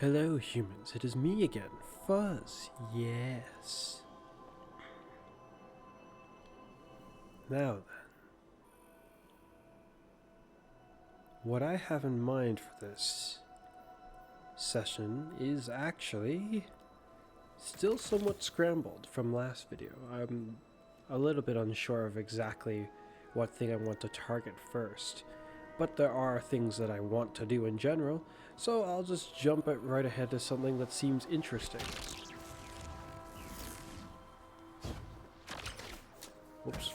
Hello humans, it is me again, Fuzz, yes. Now then, what I have in mind for this session is actually still somewhat scrambled from last video. I'm a little bit unsure of exactly what thing I want to target first, but there are things that I want to do in general, so I'll just jump it right ahead to something that seems interesting. Whoops.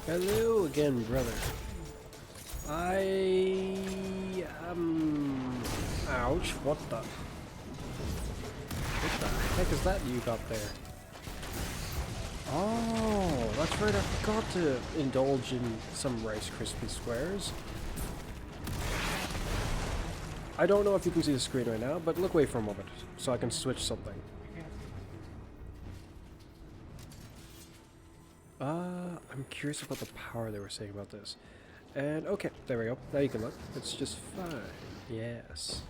Hello again, brother. Ouch, what the heck is that you got there? Oh, that's right, I forgot to indulge in some Rice Krispie squares. I don't know if you can see the screen right now, but look away for a moment so I can switch something. I'm curious about the power they were saying about this. And okay, there we go. Now you can look. It's just fine. Yes.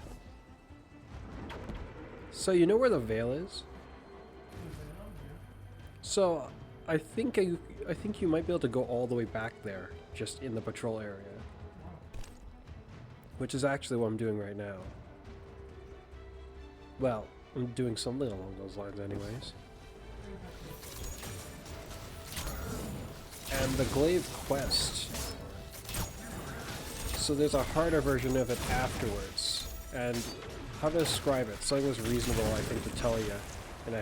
So you know where the veil is? So I think you might be able to go all the way back there, just in the patrol area. Which is actually what I'm doing right now. Well, I'm doing something along those lines anyways. And the Glaive quest. So there's a harder version of it afterwards. And how to describe it? Something was reasonable, I think, to tell you. And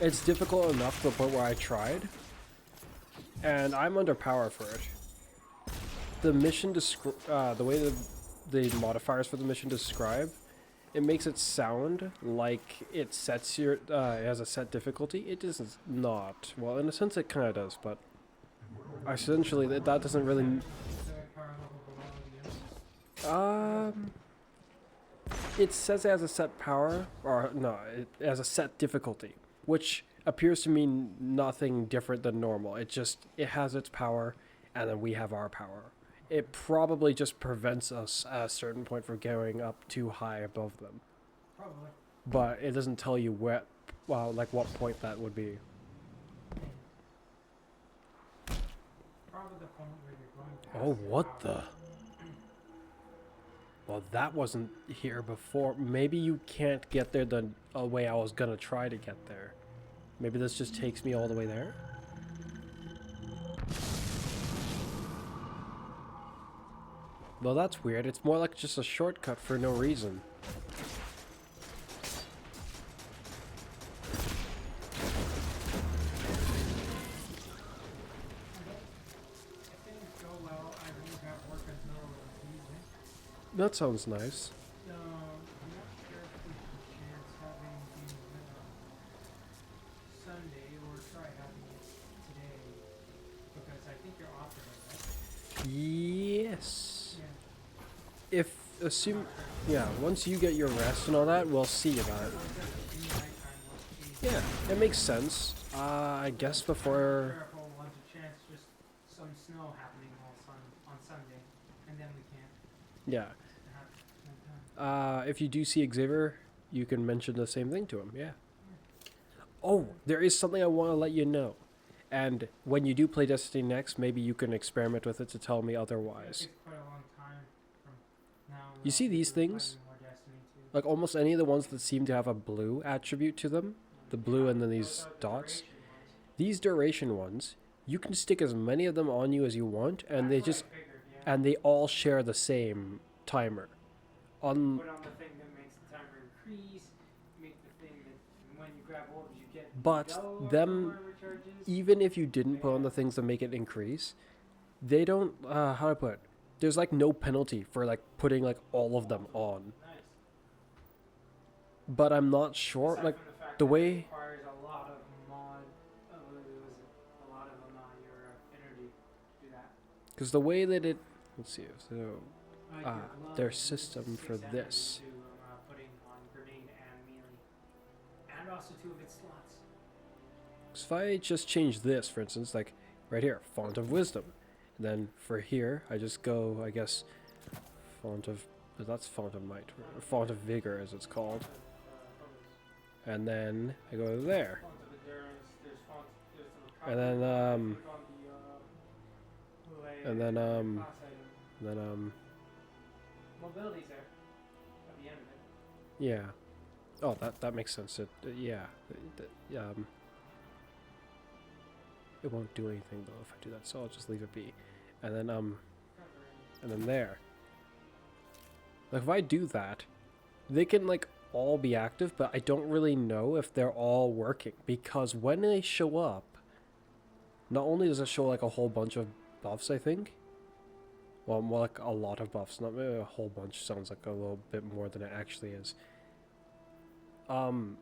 it's difficult enough to the point where I tried. And I'm under power for it. The mission the way the modifiers for the mission describe, it makes it sound like it sets your it has a set difficulty. It is not. Well, in a sense it kind of does, but essentially that doesn't really it says it has a set power, or no, it has a set difficulty, which appears to mean nothing different than normal. It has its power, and then we have our power. It probably just prevents us at a certain point from going up too high above them. Probably. But it doesn't tell you where, well, like what point that would be. Probably the point where you're going past. Oh, what the? Well, that wasn't here before. Maybe you can't get there the way I was gonna try to get there. Maybe this just takes me all the way there? Well, that's weird. It's more like just a shortcut for no reason. That sounds nice. So, I'm not sure if we can chance having the Sunday or try having it today. Because I think you're off today, right? Yes. Yeah, once you get your rest and all that, we'll see about it. Yeah, it makes sense. I guess before. A whole bunch of chance, just some snow happening on Sunday, and then we can't. Yeah. If you do see Xavier, you can mention the same thing to him. Yeah. Oh, there is something I want to let you know. And when you do play Destiny next, maybe you can experiment with it to tell me otherwise. You see these things? Like almost any of the ones that seem to have a blue attribute to them, the blue and then these dots. These duration ones, you can stick as many of them on you as you want, and they all share the same timer. Put on the thing that makes the timer increase, make the thing that when you grab orders you get But know what them, the horror charge is? even if you didn't put on the things that make it increase, they don't, how do I put it? There's like no penalty for like putting like all of them on. Nice. But I'm not sure, Aside like from the fact the that it way, requires a lot of mod, what was it? A lot of your energy to do that. because the way that it, let's see, so Like Ah, your glove their uses system 6 for energy this. To, putting on grenade and melee. And also 2 of its slots. so if I just change this, for instance, like right here, font of wisdom, and then for here, I just go, I guess, font of, that's font of might, or font of vigor as it's called, and then I go there, Font of endurance, there's font, there's the and then and then class item. and then Mobility's there at the end of it. yeah. Oh, that makes sense. It yeah. It won't do anything though if I do that, so I'll just leave it be. And then there. Like if I do that, they can like all be active, but I don't really know if they're all working because when they show up, not only does it show like a whole bunch of buffs, I think. Well, more like a lot of buffs, not maybe a whole bunch. Sounds like a little bit more than it actually is. One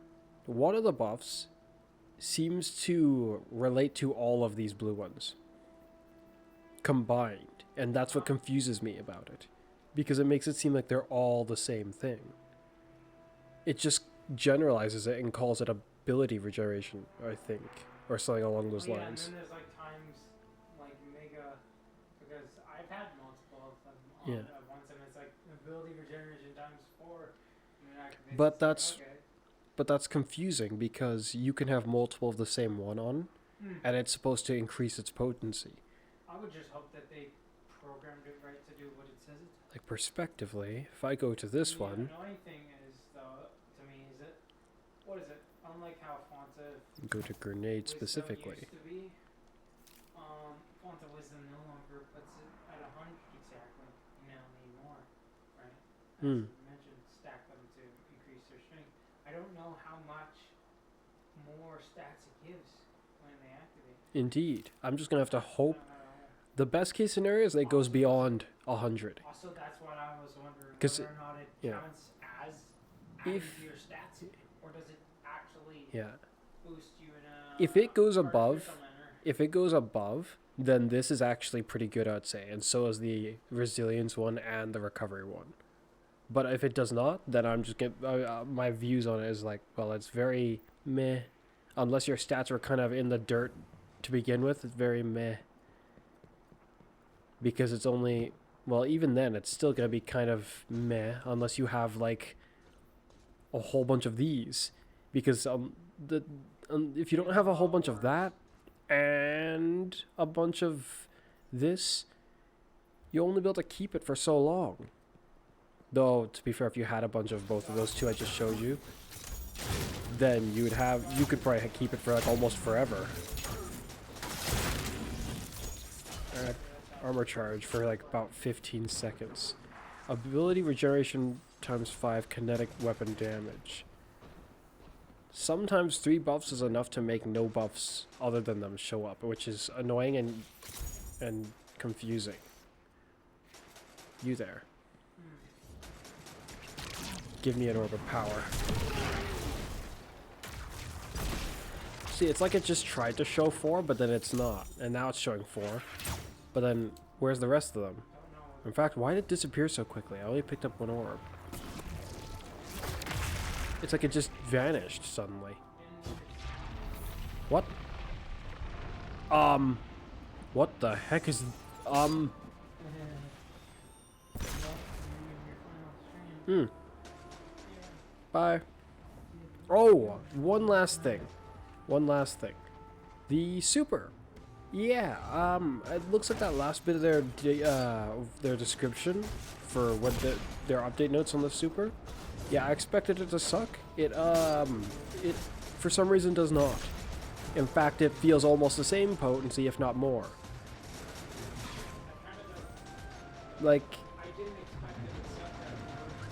of the buffs seems to relate to all of these blue ones combined, and that's what confuses me about it, because it makes it seem like they're all the same thing. It just generalizes it and calls it ability regeneration, I think, or something along those lines. And then there's like times like mega, because I've had multiple of them on Yeah. at once, and it's like ability regeneration times 4. And then But it's like, that's okay. But that's confusing because you can have multiple of the same one on, and it's supposed to increase its potency. I would just hope that they programmed it right to do what it says it. Like perspectively, if I go to this The one, annoying thing is, though, to me, is that what is it? Unlike how Font of go to grenade Wisdom specifically. used to be, Font of Wisdom no longer puts it at 100 exactly. You now need more, right? As you mentioned, stack them to increase their strength. I don't know how much more stats it gives when they activate. Indeed. I'm just going to have to hope. I don't know. The best case scenario is that it goes beyond 100. Also, that's what I was wondering, 'Cause whether or not it yeah. counts as adding If- to your stats, or does it actually Yeah. boost you in a If it goes above, artificial manner? if it goes above, then this is actually pretty good, I'd say. And so is the resilience one and the recovery one. But if it does not, then I'm just my views on it is like, well, it's very meh. Unless your stats are kind of in the dirt to begin with, it's very meh. Because it's only, well, even then, it's still going to be kind of meh unless you have like a whole bunch of these. Because if you don't have a whole bunch of that and a bunch of this, you'll only be able to keep it for so long. Though, to be fair, if you had a bunch of both of those two I just showed you, then you could probably keep it for like almost forever. Armor charge for like about 15 seconds. Ability regeneration times 5 kinetic weapon damage. Sometimes 3 buffs is enough to make no buffs other than them show up, which is annoying and confusing. You there. Give me an orb of power. See, it's like it just tried to show 4, but then it's not. And now it's showing 4. But then, where's the rest of them? In fact, why did it disappear so quickly? I only picked up 1 orb. It's like it just vanished suddenly. What? What the heck is... Bye. Oh, one last thing. The super. Yeah, it looks like that last bit of their description for what their update notes on the super. Yeah, I expected it to suck. It for some reason does not. In fact, it feels almost the same potency, if not more. Like, I didn't expect it to suck that much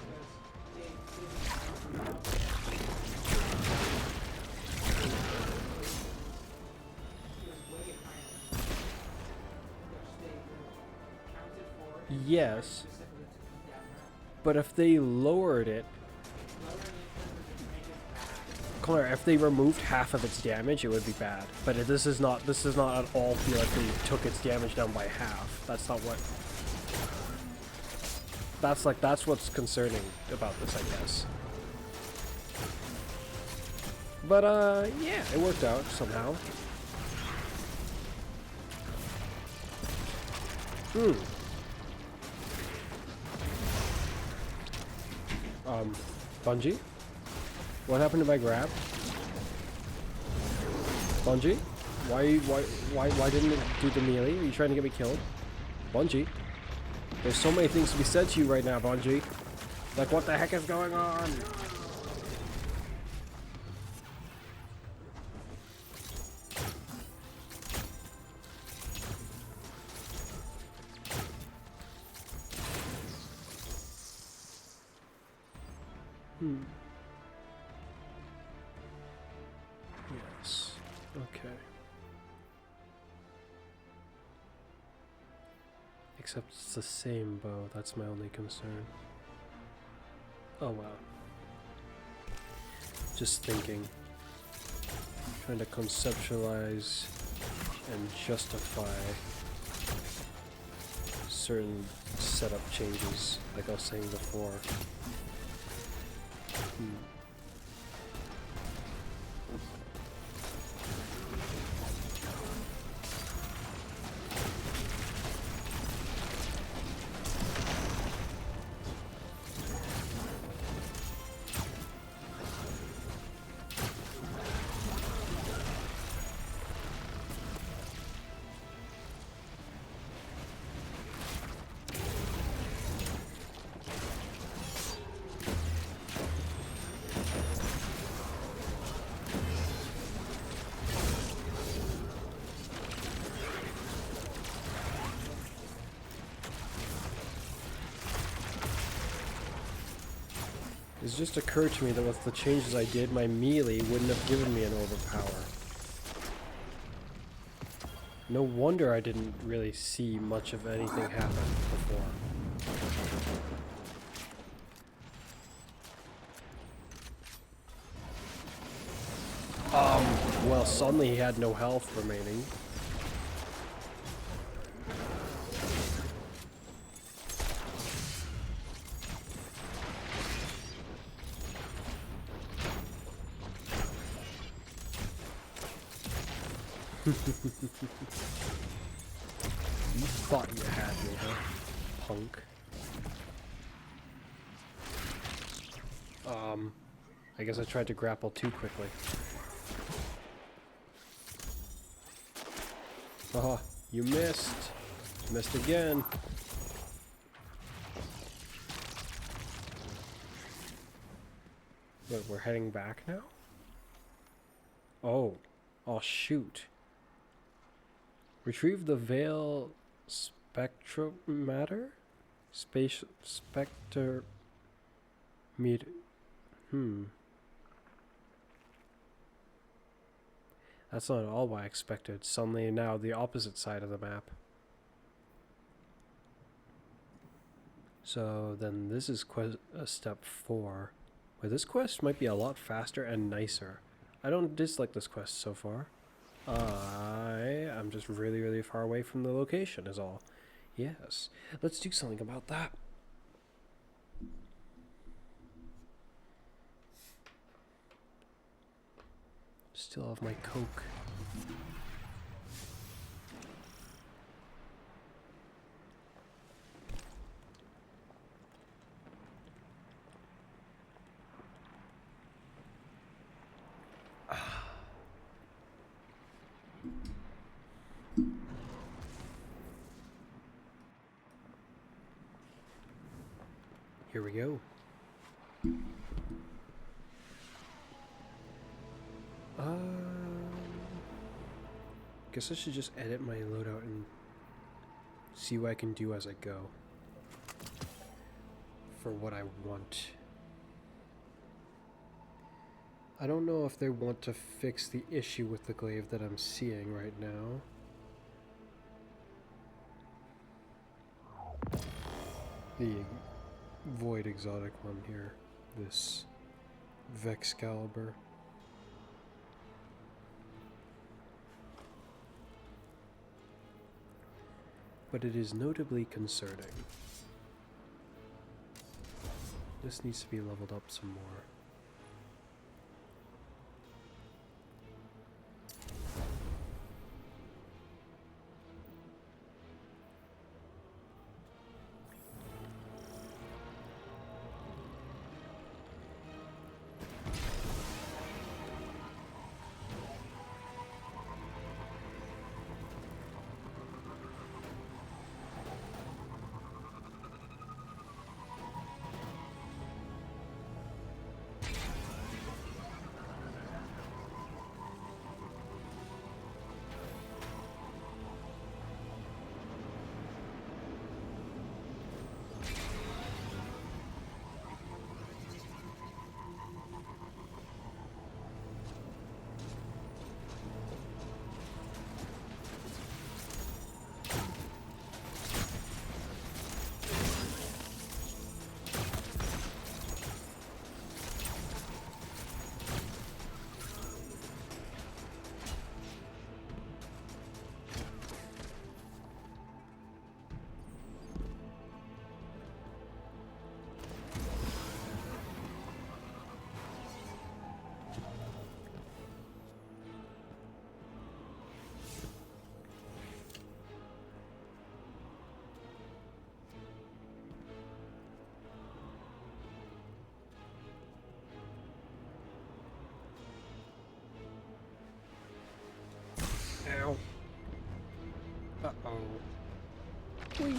because Yes, specifically to keep down row. but if they lowered it, Lowering it doesn't make it bad. Connor, if they removed half of its damage, it would be bad. But this does not at all feel like they took its damage down by half. That's not what. That's what's concerning about this, I guess. But yeah, it worked out somehow. Bungie? What happened to my grab? Bungie? Why didn't it do the melee? Are you trying to get me killed? Bungie? There's so many things to be said to you right now, Bungie. Like, what the heck is going on? Yes. Okay. Except it's the same bow, that's my only concern. Oh wow. Just thinking. Trying to conceptualize and justify certain setup changes, like I was saying before. It's just occurred to me that with the changes I did, my melee wouldn't have given me an overpower. No wonder I didn't really see much of anything happen before. Well, suddenly he had no health remaining. You thought you had me, huh? Punk. I guess I tried to grapple too quickly. Haha, you missed. Missed again. Wait, we're heading back now? Oh. Oh, shoot. Retrieve the veil spectrometer? Spectrometer. That's not at all what I expected. Suddenly now the opposite side of the map. So then this is step 4. Wait, this quest might be a lot faster and nicer. I don't dislike this quest so far. I'm just really, really far away from the location is all. Yes, let's do something about that. Still have my Coke. Here we go. Guess I should just edit my loadout and see what I can do as I go for what I want. I don't know if they want to fix the issue with the glaive that I'm seeing right now. the void exotic one here, this Vexcalibur. But it is notably concerning. This needs to be leveled up some more. Ow. Uh-oh. Whee.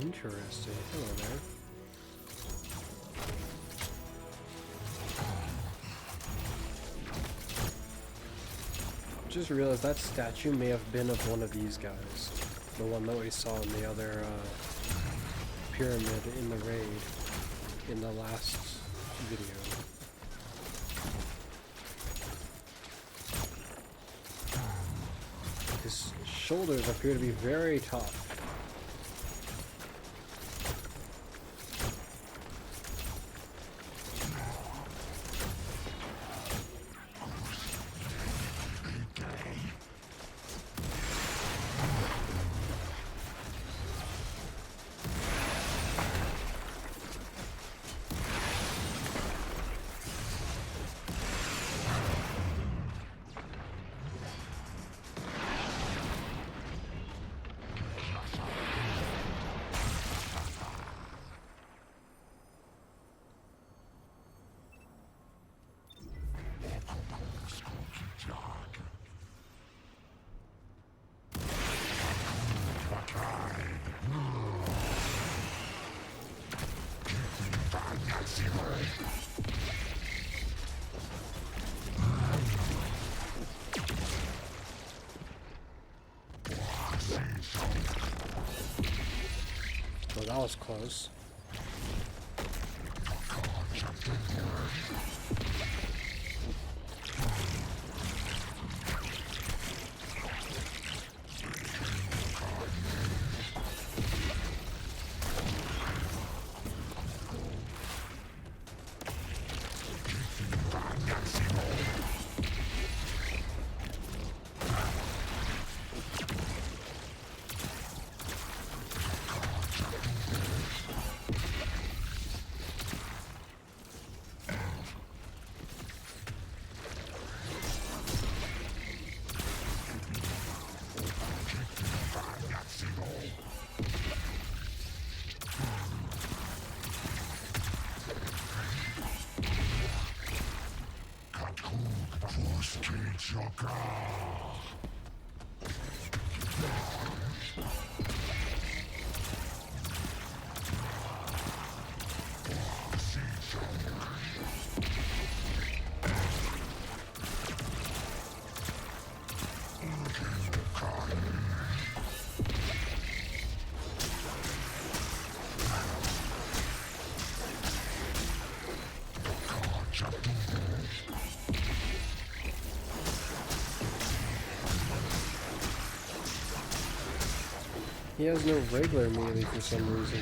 Interesting. Hello there. Just realized that statue may have been of one of these guys. The one that we saw in the other pyramid in the raid in the last video. His shoulders appear to be very tough. Well, that was close. He has no regular melee for some reason.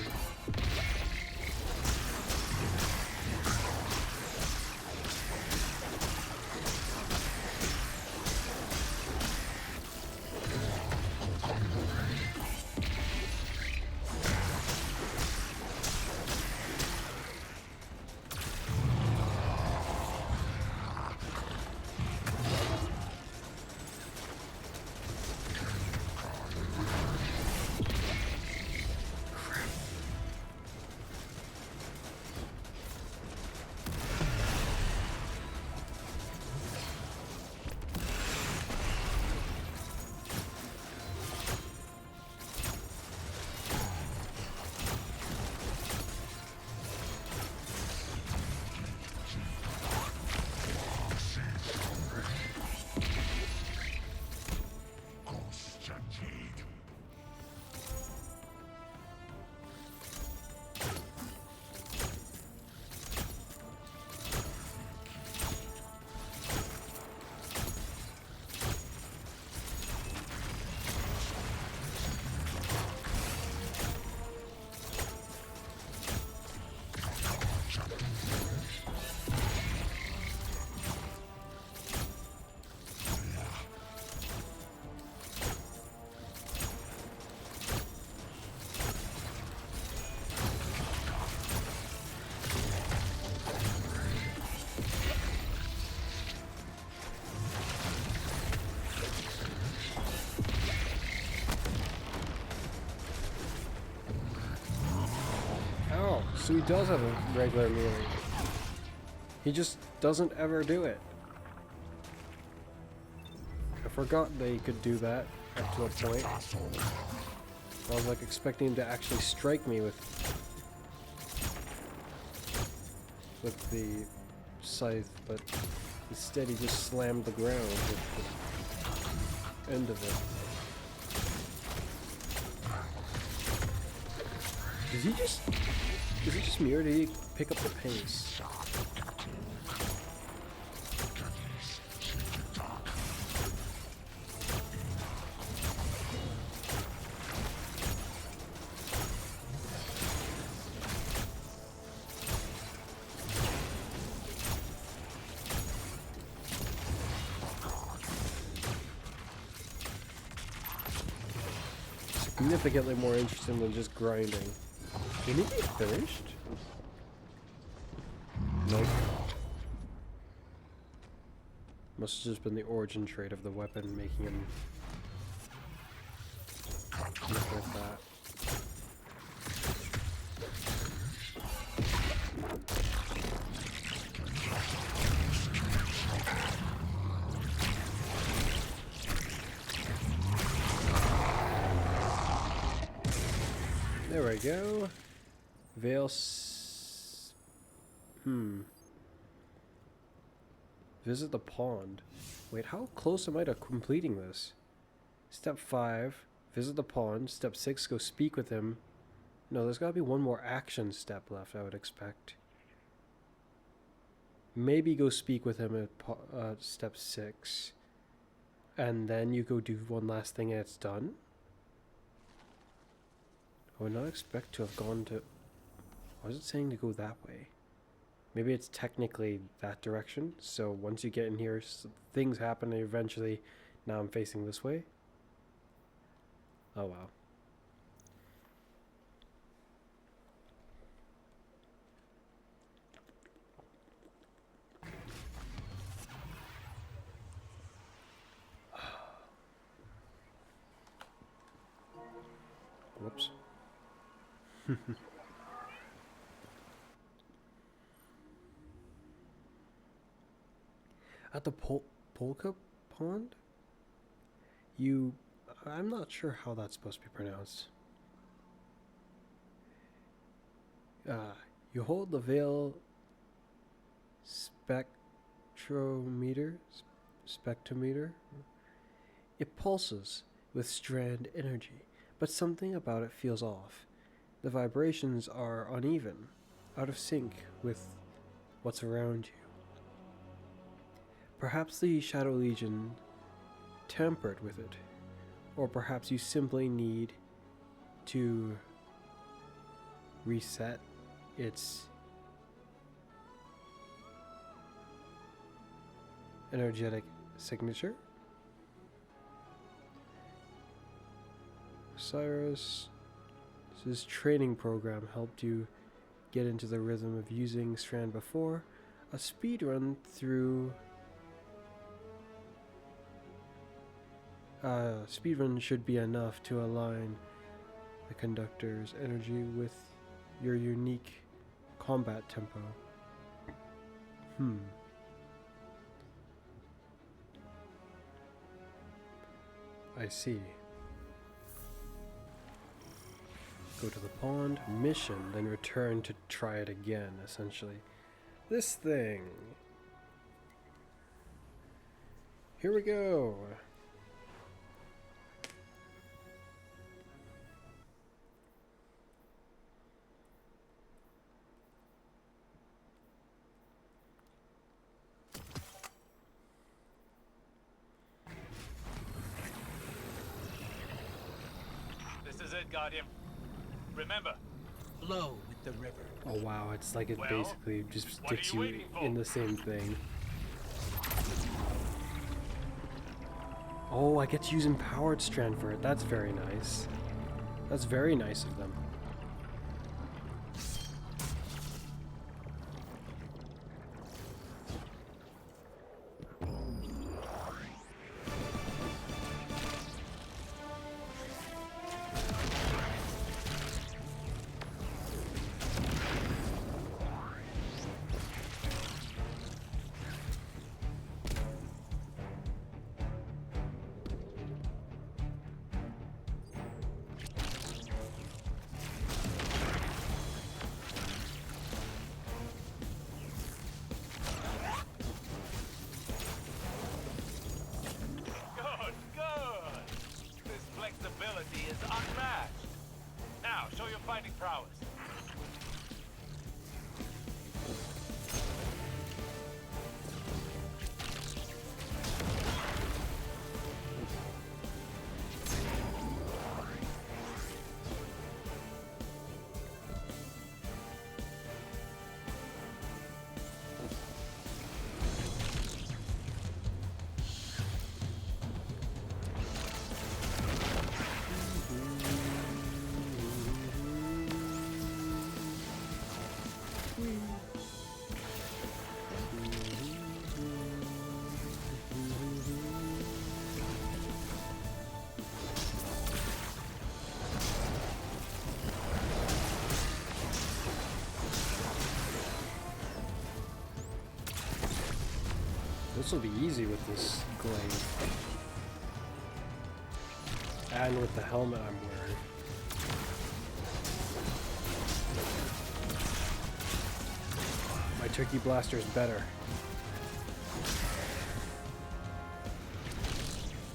So he does have a regular melee. He just doesn't ever do it. I forgot they could do that up to a point. I was like expecting him to actually strike me with the scythe, but instead he just slammed the ground with the end of it. Is it just me, or did he pick up the pace? Significantly more interesting than just grinding. Can he be finished? Nope. Must have just been the origin trait of the weapon making him look like that. There we go. Veil. Visit the pond. Wait, how close am I to completing this? Step 5, visit the pond. Step 6, go speak with him. No, there's gotta be one more action step left, I would expect. Maybe go speak with him at step 6. And then you go do one last thing and it's done? I would not expect to have gone to... Why is it saying to go that way? Maybe it's technically that direction, so once you get in here, things happen and eventually now I'm facing this way. Oh wow. Whoops. At the polka pond, I'm not sure how that's supposed to be pronounced. You hold the veil spectrometer. It pulses with strand energy, but something about it feels off. The vibrations are uneven, out of sync with what's around you. Perhaps the Shadow Legion tampered with it, or perhaps you simply need to reset its energetic signature. Cyrus's training program helped you get into the rhythm of using Strand before. A speed run should be enough to align the conductor's energy with your unique combat tempo. I see. Go to the pond, mission, then return to try it again, essentially. This thing. Here we go. This is it, Guardian. Remember, Flow with the river. Oh wow, it's like it Well, basically just what are sticks you you waiting for? in the same thing. Oh, I get to use Empowered Strand for it. That's very nice. That's very nice of them. good, good. This flexibility is unmatched. Now, show your fighting prowess. This will be easy with this glaive. And with the helmet I'm wearing. My turkey blaster is better.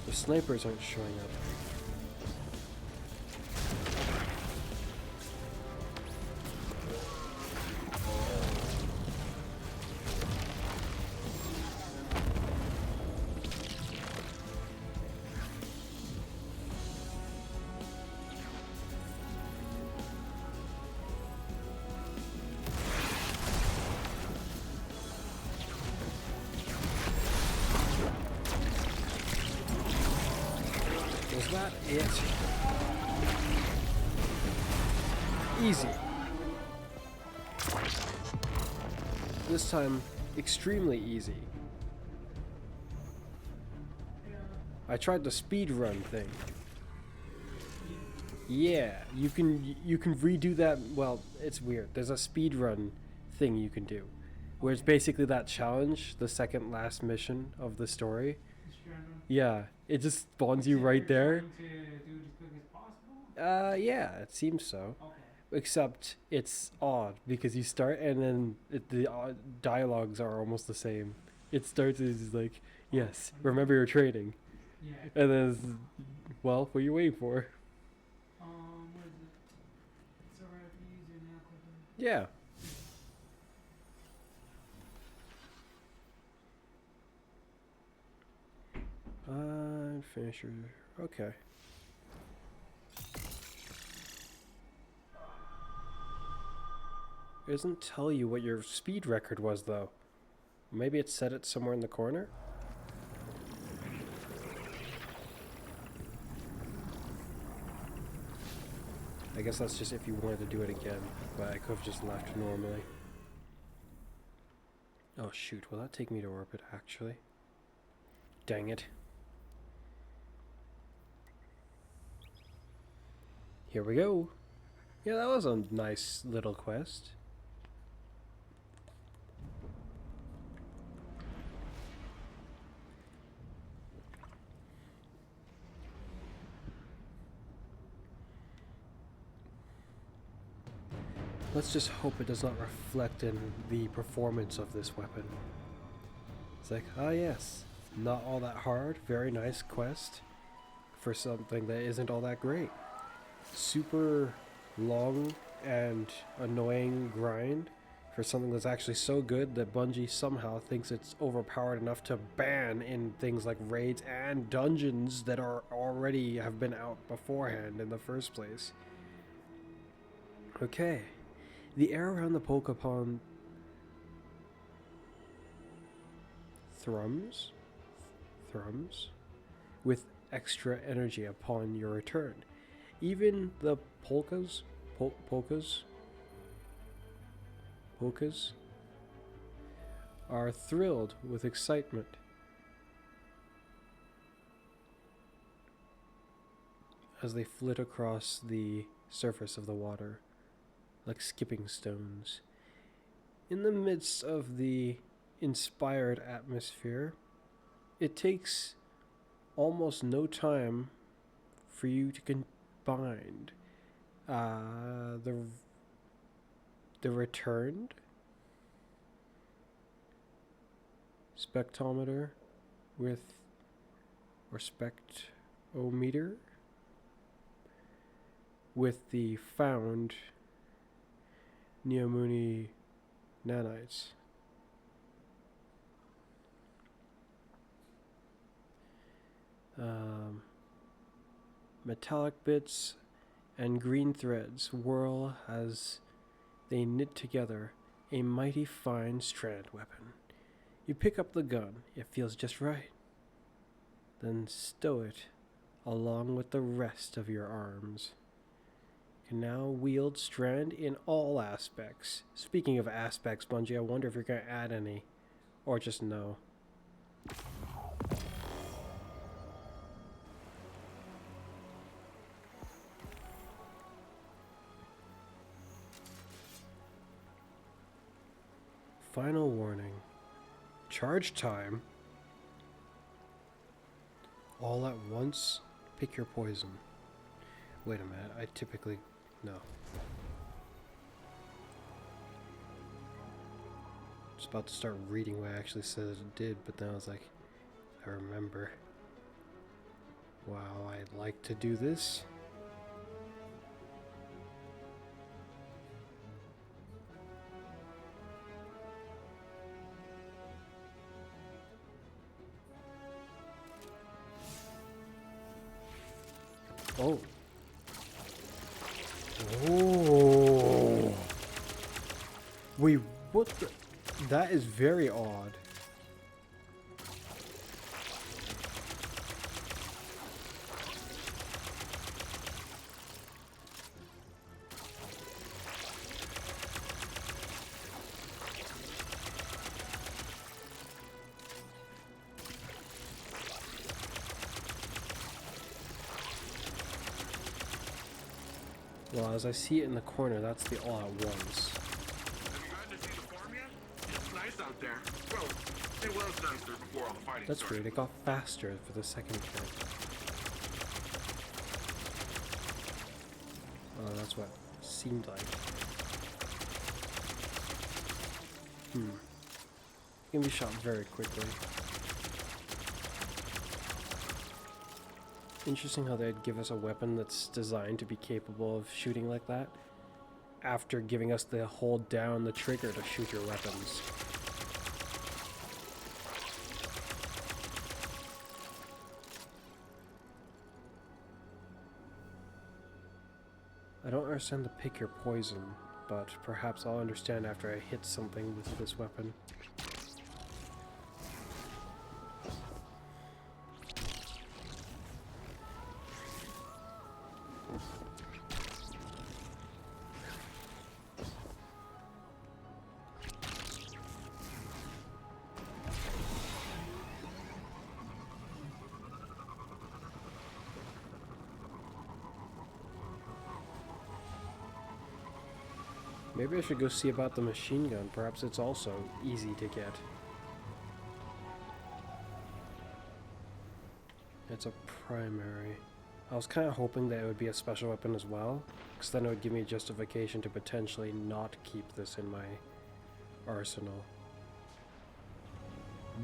The snipers aren't showing up. Was that it? Easy. This time, extremely easy. I tried the speed run thing. Yeah, you can redo that. Well, it's weird. There's a speed run thing you can do, where it's basically that challenge, the second last mission of the story. The strand one Yeah, it just spawns you So right you're there. trying to do it as quick as possible? Yeah, it seems so. Okay. Except it's odd because you start and then the dialogues are almost the same. It starts as like, yes, remember your training. Yeah. And then it's, well, what are you waiting for? What is it? It's alright if you use your nail clipper. Yeah. Finisher. Okay. It doesn't tell you what your speed record was, though. Maybe it set it somewhere in the corner? I guess that's just if you wanted to do it again, but I could have just left normally. Oh shoot, will that take me to orbit, actually? Dang it. Here we go. Yeah, that was a nice little quest. Let's just hope it does not reflect in the performance of this weapon. It's like, ah yes, not all that hard, very nice quest for something that isn't all that great. Super long and annoying grind for something that's actually so good that Bungie somehow thinks it's overpowered enough to ban in things like raids and dungeons that are already have been out beforehand in the first place. Okay. The air around the polka pond thrums with extra energy upon your return. Even the polkas are thrilled with excitement as they flit across the surface of the water like skipping stones. In the midst of the inspired atmosphere, it takes almost no time for you to combine the returned spectrometer with or spectrometer with the found Neomuni nanites. Metallic bits and green threads whirl as they knit together a mighty fine strand weapon. You pick up the gun, it feels just right. Then stow it along with the rest of your arms. You can now wield strand in all aspects. Speaking of aspects, Bungie, I wonder if you're going to add any. Or just no. Final warning. Charge time. All at once, pick your poison. Wait a minute, I typically... no. Just about to start reading what I actually said it did, but then I was like, I remember. Wow, I'd like to do this. Oh. Oh. Wait, what the? That is very odd. Well, as I see it in the corner, that's the all at once. Have you gotten to see the farm yet? It's nice out there. Bro, It was done through before all the fighting That's started. weird. It got faster for the second turn. Oh, that's what it seemed like. It can be shot very quickly. Interesting how they'd give us a weapon that's designed to be capable of shooting like that after giving us the hold down the trigger to shoot your weapons. I don't understand the pick your poison, but perhaps I'll understand after I hit something with this weapon. Maybe I should go see about the machine gun. Perhaps it's also easy to get. It's a primary. I was kind of hoping that it would be a special weapon as well, because then it would give me justification to potentially not keep this in my arsenal.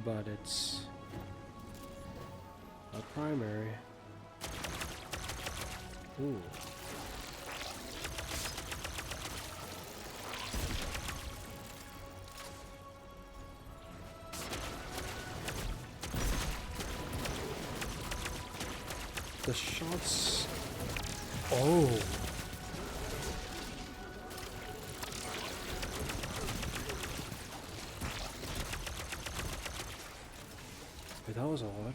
But it's a primary. Ooh. The shots... Oh! Wait, that was odd.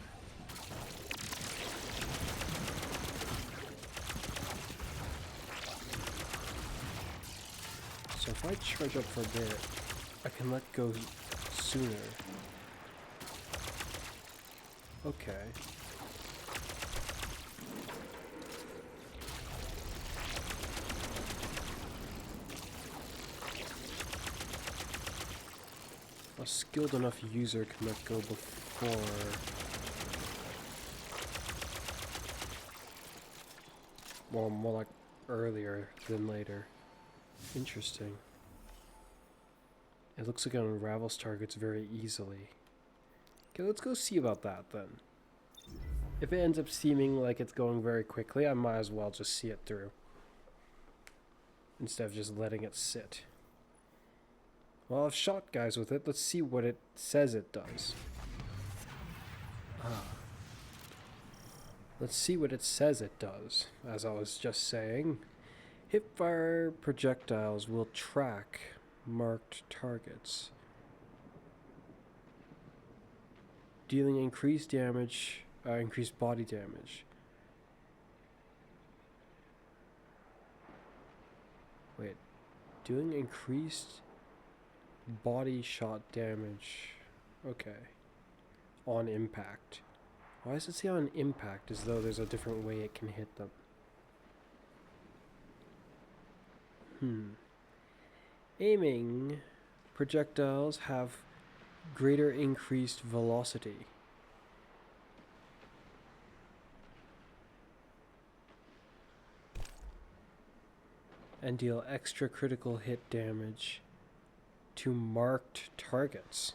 So if I charge up for a bit, I can let go sooner. Okay. A skilled enough user can let go before... Well, more like earlier than later. Interesting. It looks like it unravels targets very easily. Okay, let's go see about that then. If it ends up seeming like it's going very quickly, I might as well just see it through. Instead of just letting it sit. Well, I've shot guys with it. Let's see what it says it does. Let's see what it says it does. As I was just saying, hipfire projectiles will track marked targets, dealing increased damage, increased body damage. Wait, doing increased body shot damage. Okay. On impact. Why does it say on impact as though there's a different way it can hit them? Aiming projectiles have greater increased velocity. And deal extra critical hit damage to marked targets.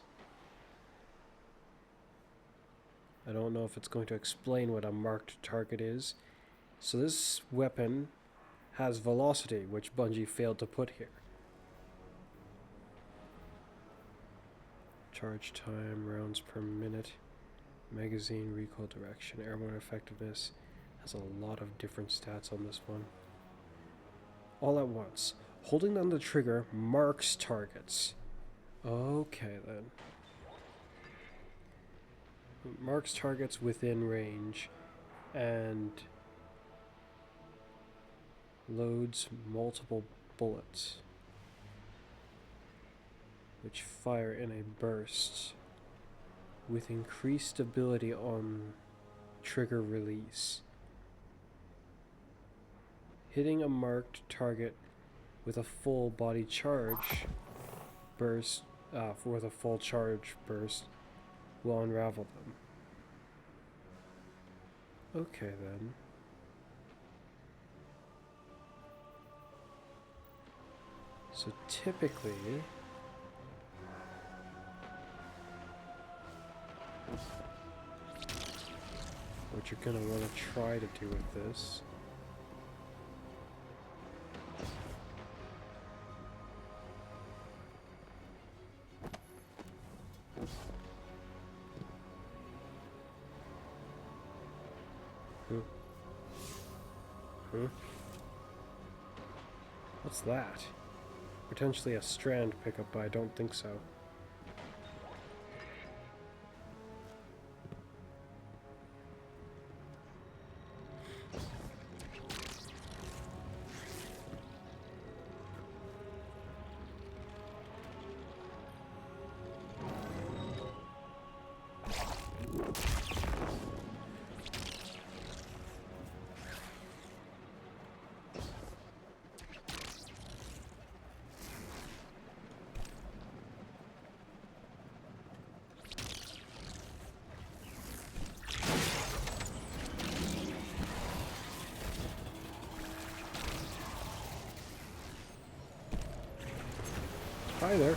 I don't know if it's going to explain what a marked target is. So this weapon has velocity, which Bungie failed to put here. Charge time, rounds per minute, magazine recoil direction, airborne effectiveness. Has a lot of different stats on this one. All at once. Holding down the trigger marks targets. Okay then. Marks targets within range and loads multiple bullets, which fire in a burst with increased stability on trigger release. Hitting a marked target with a full body charge burst, with a full charge burst, will unravel them. Okay then. So typically, what you're gonna want to try to do with this What's that? Potentially a strand pickup, but I don't think so. Hi there.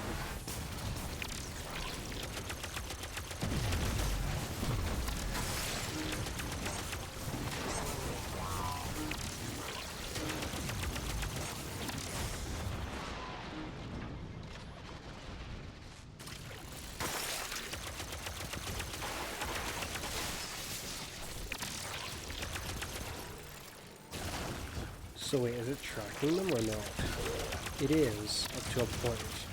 So wait, is it tracking them or no? It is, up to a point.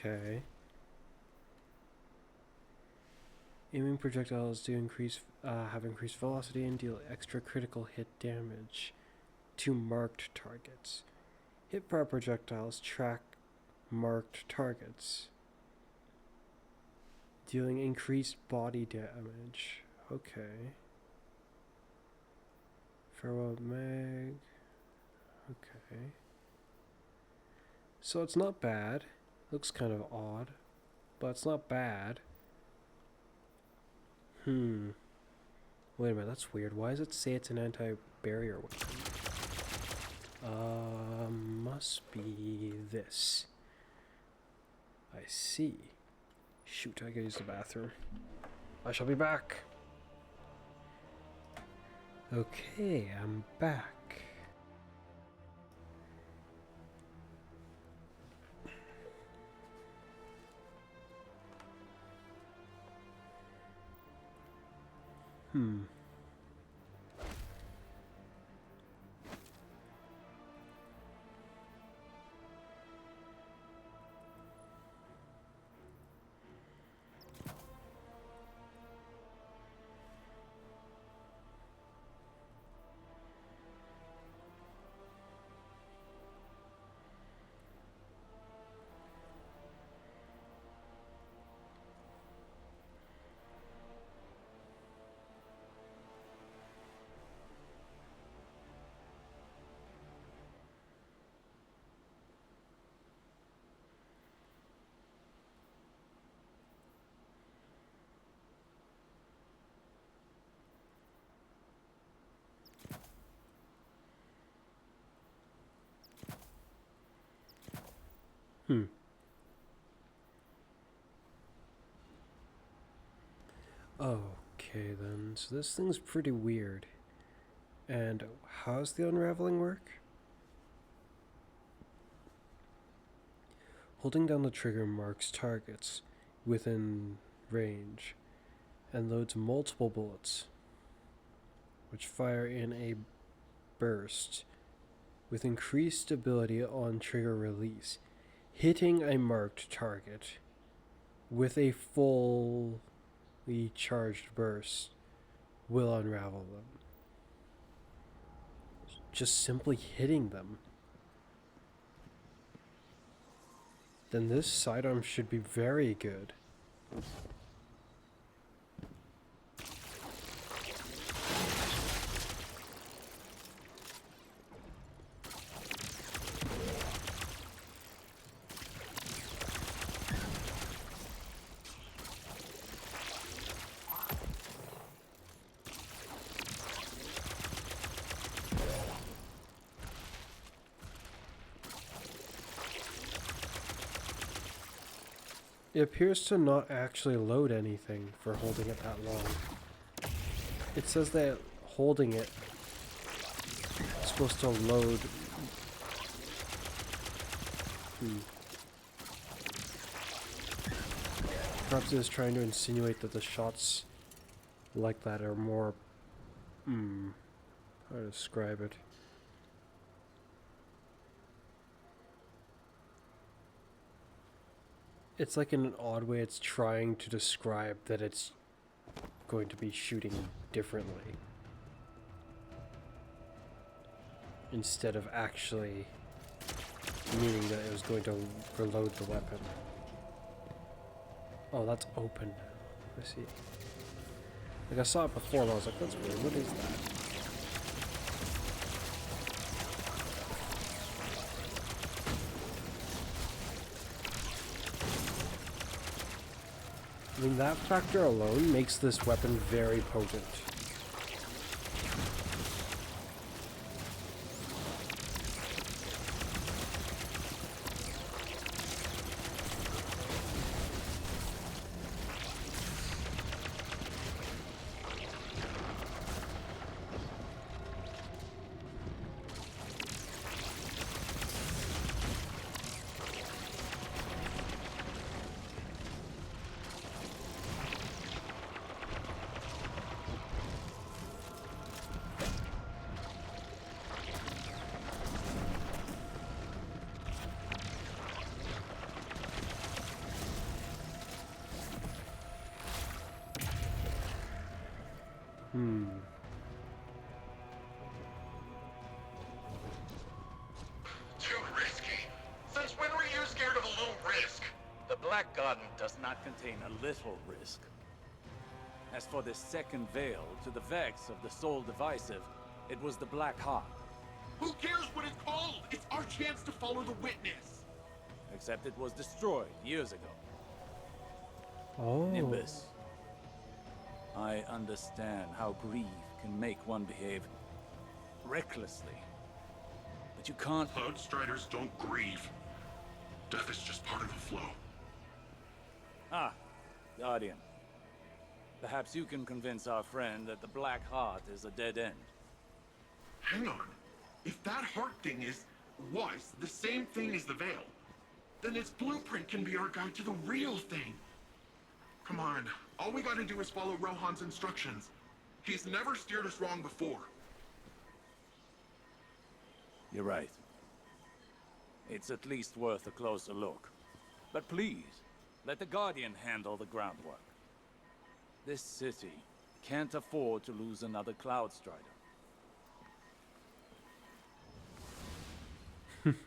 Okay. Aiming projectiles do have increased velocity and deal extra critical hit damage to marked targets. Hit fire projectiles track marked targets, dealing increased body damage. Okay. Farewell mag. Okay. So it's not bad. Looks kind of odd, but it's not bad. Wait a minute, that's weird. Why does it say it's an anti-barrier weapon? Must be this. I see. Shoot, I gotta use the bathroom. I shall be back. Okay, I'm back. Okay then, so this thing's pretty weird. And how's the unraveling work? Holding down the trigger marks targets within range and loads multiple bullets, which fire in a burst with increased stability on trigger release. hitting a marked target with a fully charged burst will unravel them. Just simply hitting them. Then this sidearm should be very good. It appears to not actually load anything for holding it that long. It says that holding it is supposed to load. Perhaps it is trying to insinuate that the shots like that are more... how to describe it? It's like in an odd way it's trying to describe that it's going to be shooting differently. Instead of actually meaning that it was going to reload the weapon. Oh, that's open. I see. Like I saw it before and I was like, that's weird, what is that? I mean, that factor alone makes this weapon very potent. Too risky. Since when were you scared of a little risk? The Black Garden does not contain a little risk. As for this second veil, to the vex of the Soul Divisive, it was the Black Heart. Who cares what it's called? It's our chance to follow the witness. Except it was destroyed years ago. Oh. Nimbus. I understand how grief can make one behave recklessly. But you can't... Cloud Striders don't grieve. Death is just part of the flow. Ah, Guardian. Perhaps you can convince our friend that the Black Heart is a dead end. Hang on. If that heart thing was the same thing as the veil, then its blueprint can be our guide to the real thing. Come on. All we gotta do is follow Rohan's instructions. He's never steered us wrong before. You're right. It's at least worth a closer look. But please, let the Guardian handle the groundwork. This city can't afford to lose another Cloud Strider.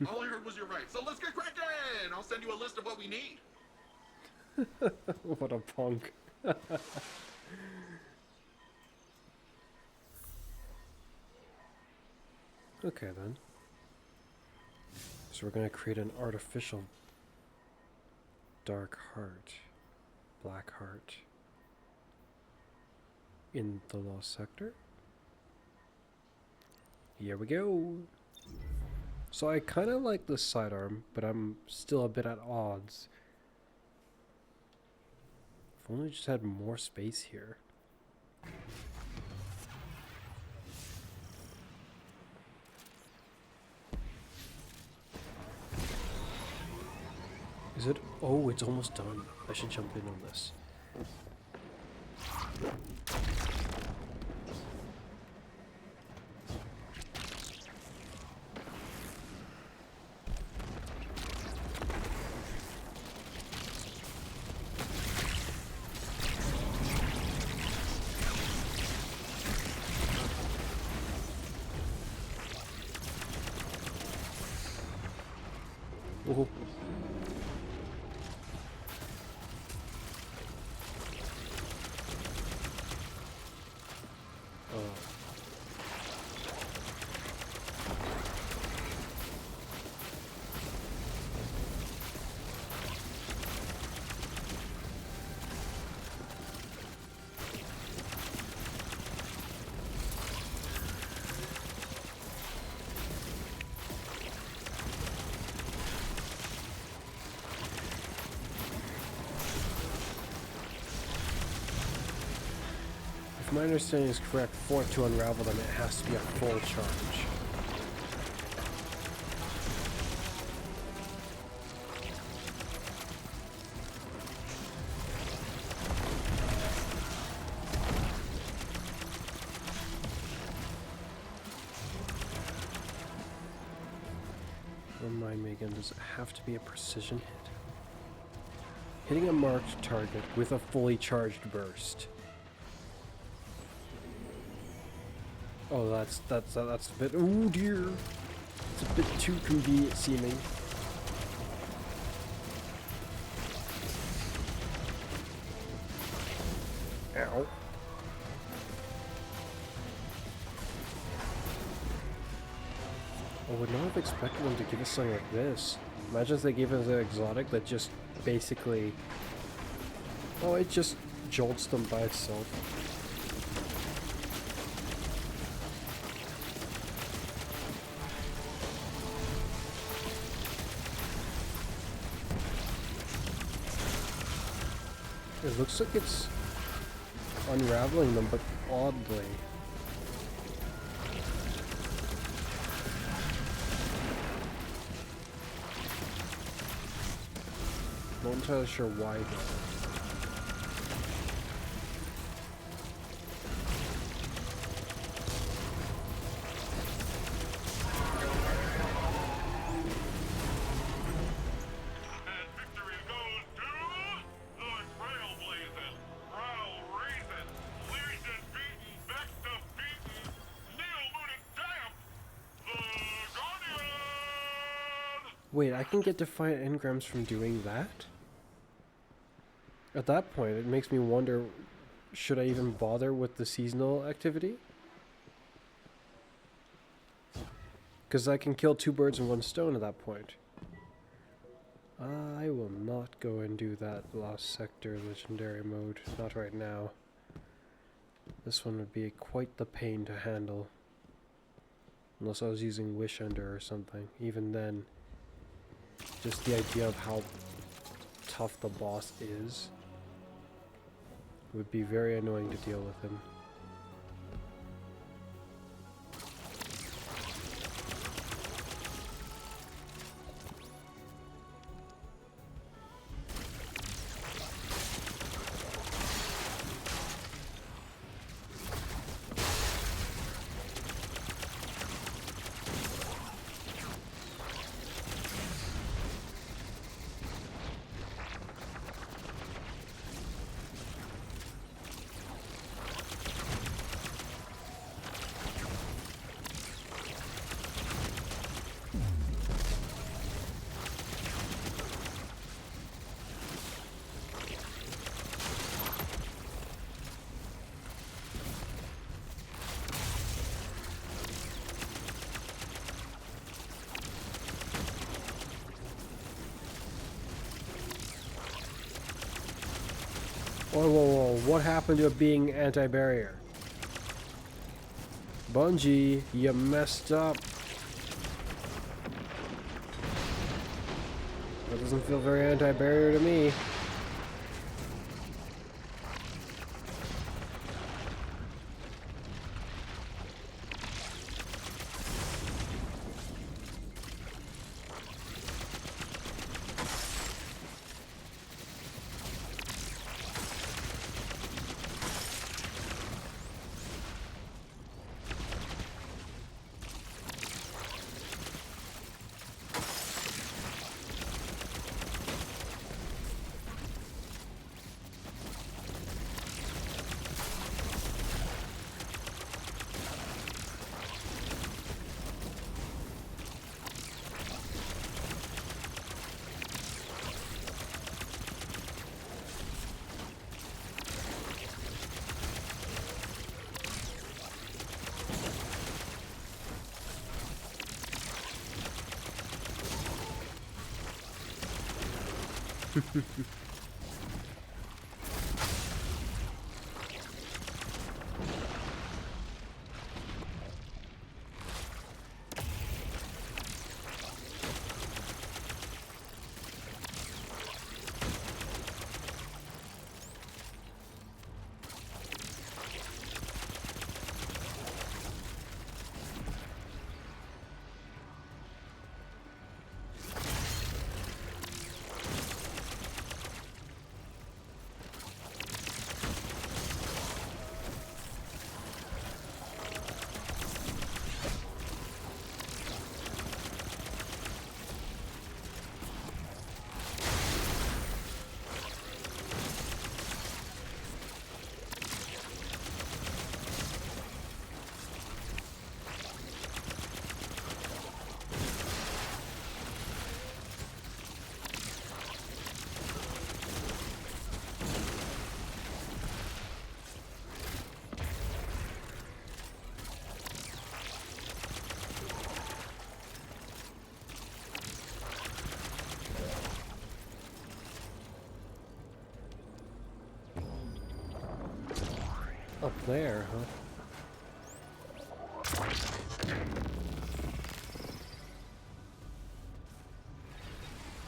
All I heard was you're right, so let's get cracking! I'll send you a list of what we need. What a punk. Okay then. So we're gonna create an artificial dark heart, black heart in the Lost Sector. Here we go. So I kind of like the sidearm, but I'm still a bit at odds. If only just had more space here. Is it? Oh, it's almost done. I should jump in on this. Oh. If my understanding is correct, for it to unravel them, it has to be a full charge. Remind me again, does it have to be a precision hit? Hitting a marked target with a fully charged burst. Oh, that's a bit. Oh dear, it's a bit too convenient seeming. Ow. I would not have expected them to give us something like this. Imagine if they gave us an exotic that just basically. Oh, it just jolts them by itself. It looks like it's unraveling them, but oddly. Not entirely sure why though. Wait, I can get defiant engrams from doing that? At that point, it makes me wonder, should I even bother with the seasonal activity? Because I can kill 2 birds in 1 stone at that point. I will not go and do that Lost Sector legendary mode, not right now. This one would be quite the pain to handle. Unless I was using Wish Under or something. Even then, just the idea of how tough the boss is would be very annoying to deal with him. Whoa, whoa, whoa, what happened to it being anti-barrier? Bungie, you messed up. That doesn't feel very anti-barrier to me. Up there, huh?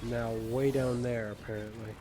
Now way down there, apparently.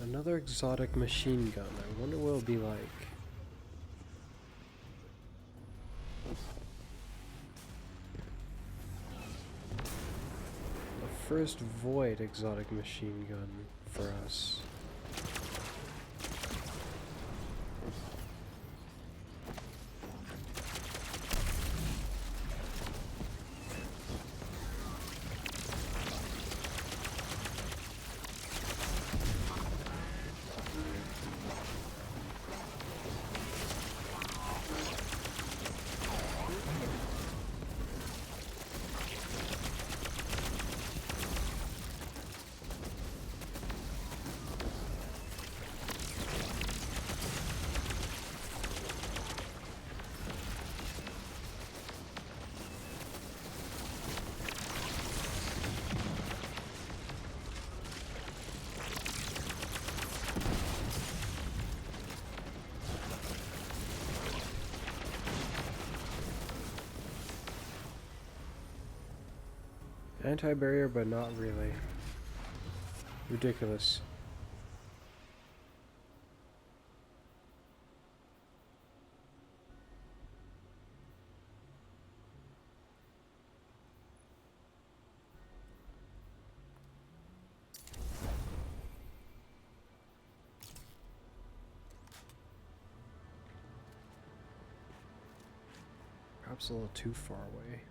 Another exotic machine gun. I wonder what it'll be like. The first void exotic machine gun for us. Anti-barrier, but not really. Ridiculous. Perhaps a little too far away.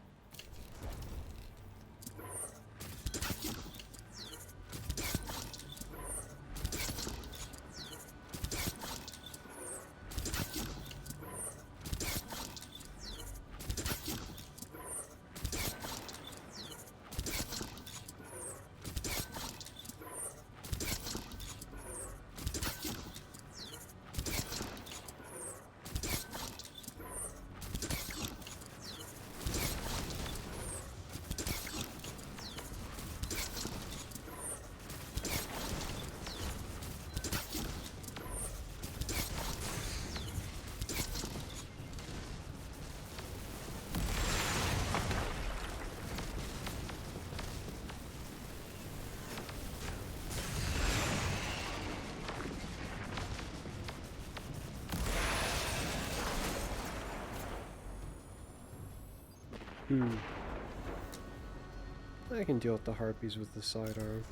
I can deal with the harpies with the sidearm.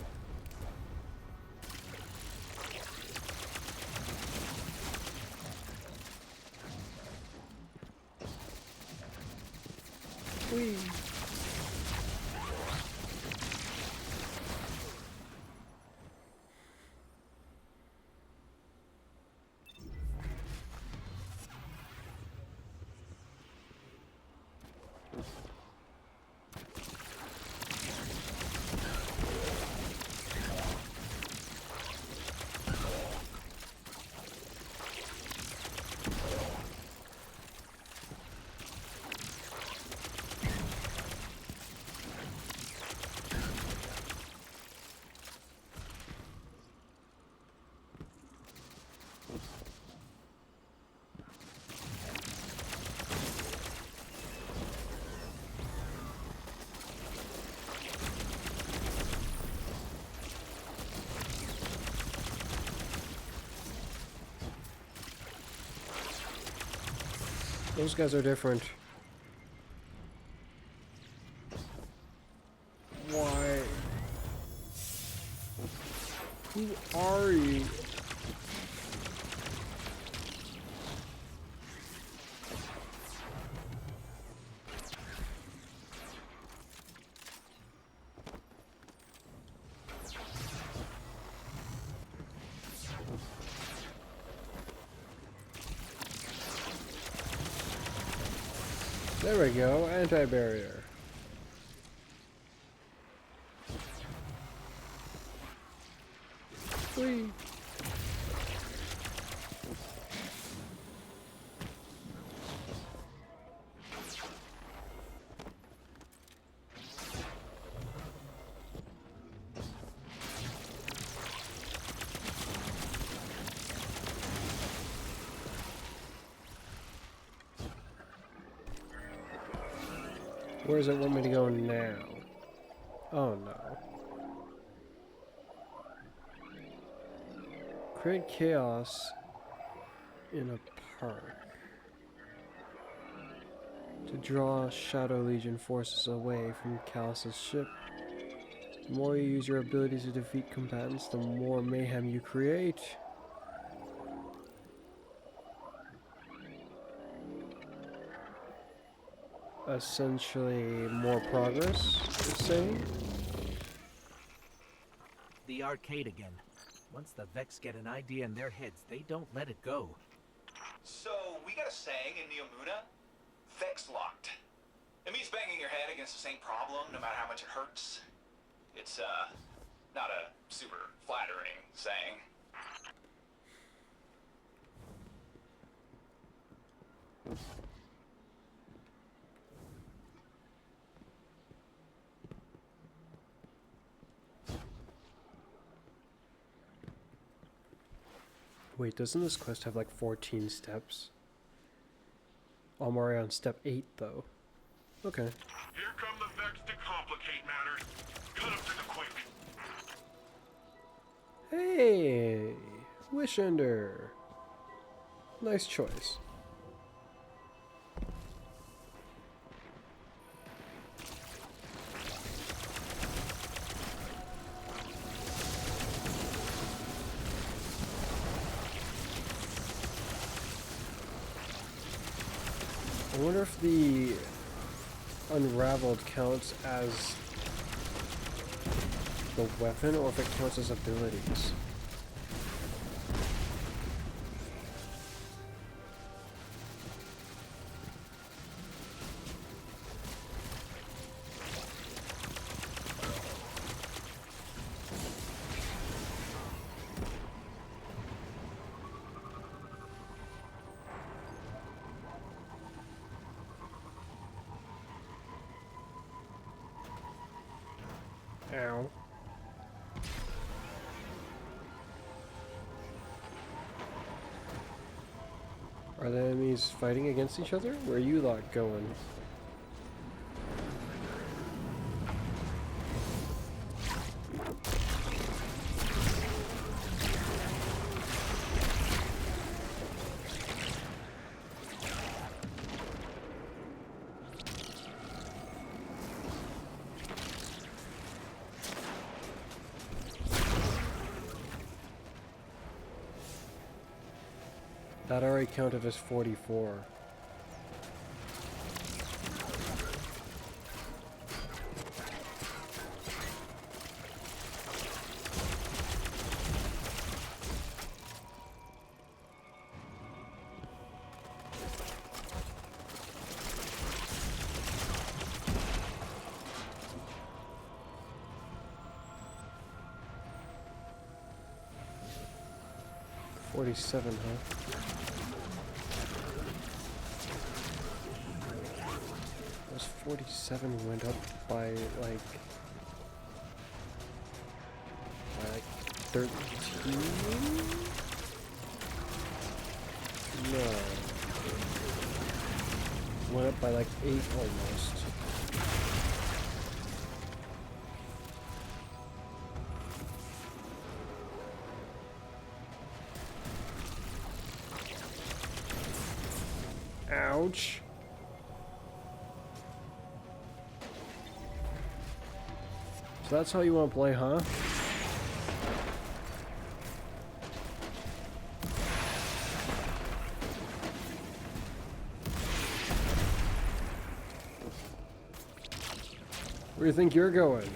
Whee! Those guys are different. Why? Who are you? There we go, anti-barrier. Whee! Where does it want me to go now? Oh no. Create chaos in a park. To draw Shadow Legion forces away from Callus's ship. The more you use your abilities to defeat combatants, the more mayhem you create. Essentially, more progress, it's saying? The arcade again. Once the Vex get an idea in their heads, they don't let it go. So, we got a saying in Neomuna, Vex locked. It means banging your head against the same problem, no matter how much it hurts. It's, not a super flattering saying. Wait, doesn't this quest have like 14 steps? I'm already on step 8 though. Okay. Here come the Vex to complicate matters. Cut them to the quick. Hey! Wishender! Nice choice. I wonder if the Unraveled counts as the weapon or if it counts as abilities. Ow. Are the enemies fighting against each other? Where are you lot going? That already counted as 44. 47, huh? Those 47 went up by like 13? No. Went up by like 8 almost. Ouch. So that's how you want to play, huh? Where do you think you're going?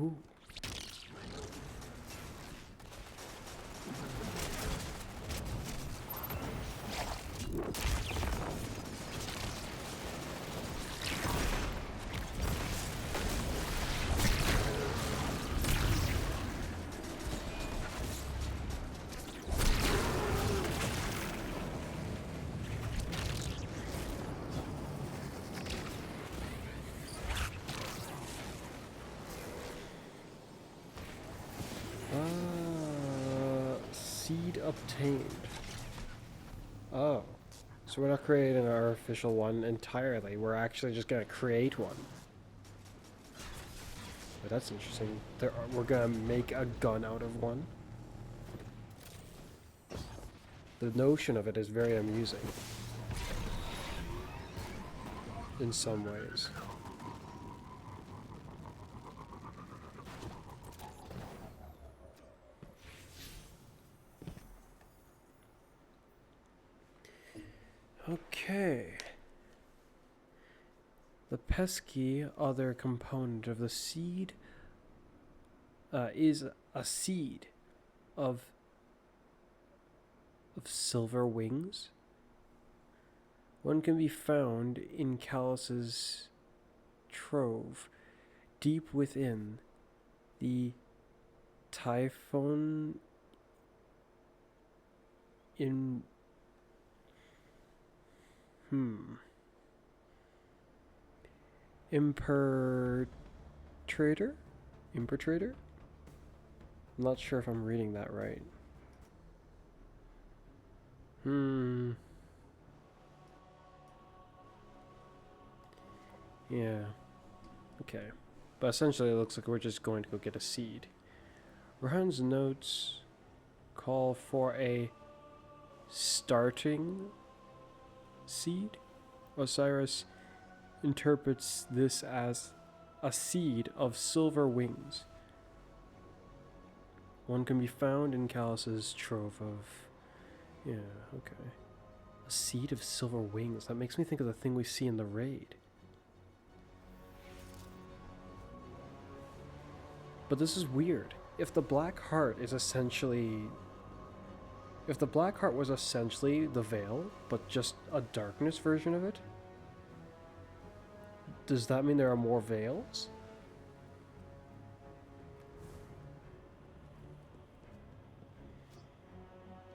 Ooh. Seed obtained. Oh. So we're not creating our official one entirely. We're actually just going to create one. But that's interesting. We're going to make a gun out of one. The notion of it is very amusing. In some ways. Okay. The pesky other component of the seed is a seed of silver wings. One can be found in Callus's trove, deep within the typhon in Infiltrator? Infiltrator? I'm not sure if I'm reading that right. Yeah. Okay. But essentially it looks like we're just going to go get a seed. Rohan's notes call for a starting seed. Osiris interprets this as a seed of silver wings. One can be found in Callus's trove of... Yeah, okay. A seed of silver wings. That makes me think of the thing we see in the raid. But this is weird. If the Black Heart is essentially... If the Black Heart was essentially the Veil, but just a darkness version of it, does that mean there are more Veils?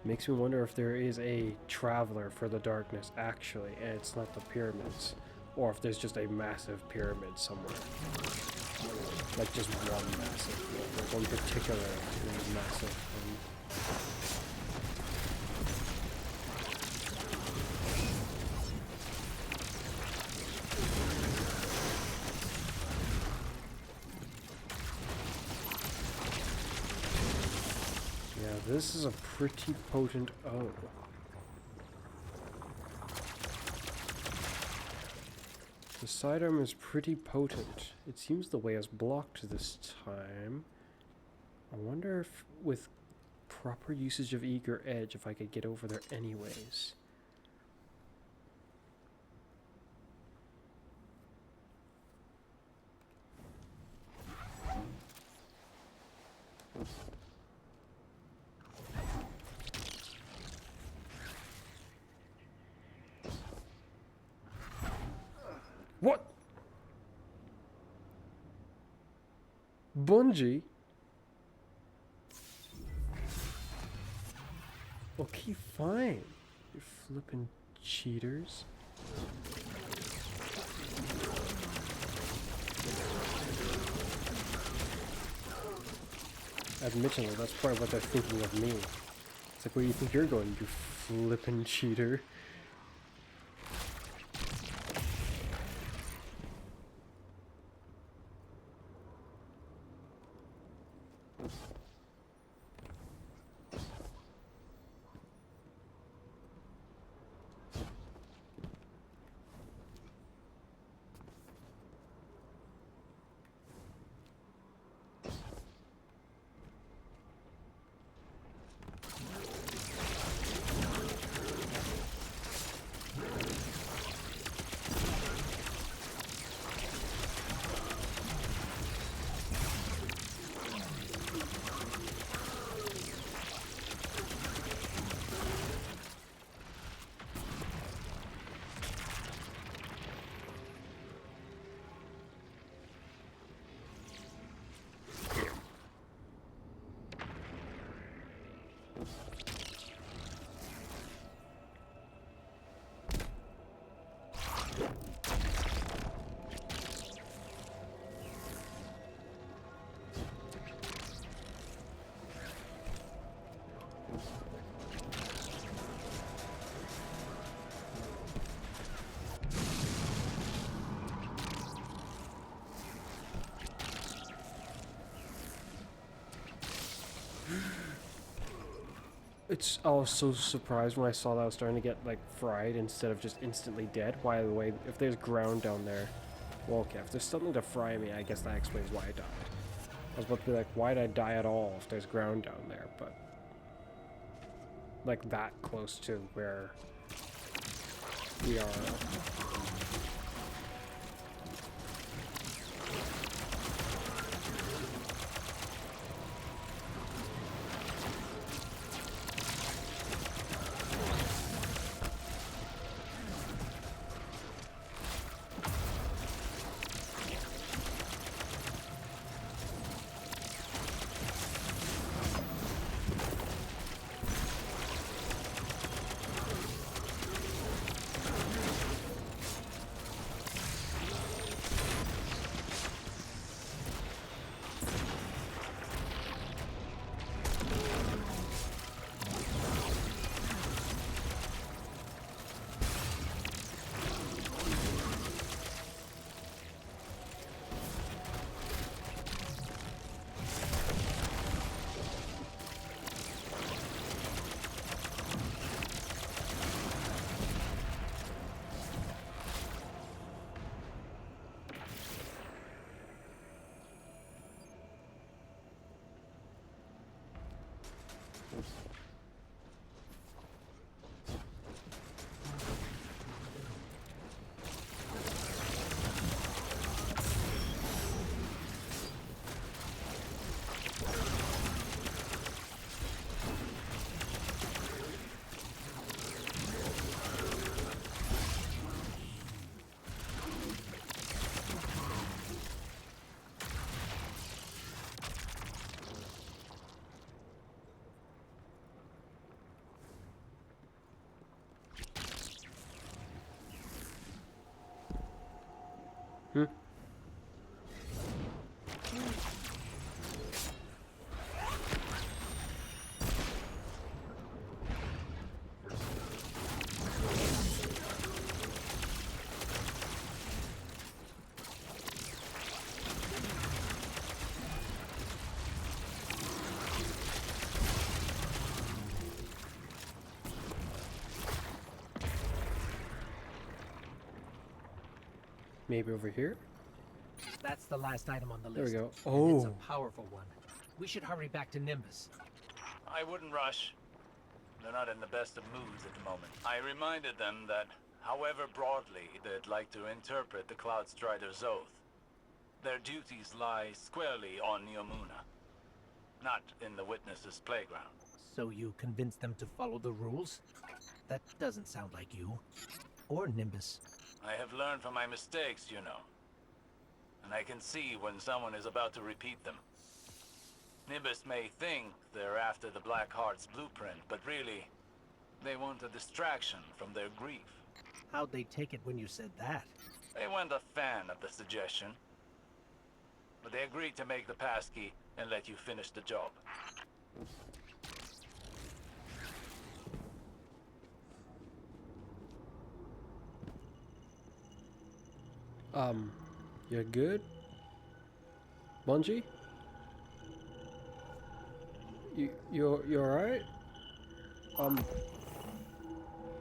Makes me wonder if there is a traveler for the darkness actually, and it's not the pyramids, or if there's just a massive pyramid somewhere. Like just one massive, like one particular massive one. This is a pretty potent O. The sidearm is pretty potent. It seems the way is blocked this time. I wonder if with proper usage of eager edge if I could get over there anyways. What? Bungie? Okay, fine. You flippin' cheaters. Admittedly, that's probably what they're thinking of me. It's like, where do you think you're going, you flippin' cheater? I was so surprised when I saw that I was starting to get, like, fried instead of just instantly dead. By the way, if there's ground down there... Well, okay, if there's something to fry me, I guess that explains why I died. I was about to be like, why did I die at all if there's ground down there? But... like, that close to where... we are... Maybe over here? That's the last item on the There we list. go. And it's Oh. a powerful one. We should hurry back to Nimbus. I wouldn't rush. They're not in the best of moods at the moment. I reminded them that, however broadly they'd like to interpret the Cloud Strider's oath, their duties lie squarely on Neomuna, not in the Witness's playground. So you convinced them to follow the rules? That doesn't sound like you. Or Nimbus. I have learned from my mistakes, you know. And I can see when someone is about to repeat them. Nimbus may think they're after the Black Heart's blueprint, but really, they want a distraction from their grief. How'd they take it when you said that? They weren't a fan of the suggestion, but they agreed to make the passkey and let you finish the job. You good? Bungie? You alright?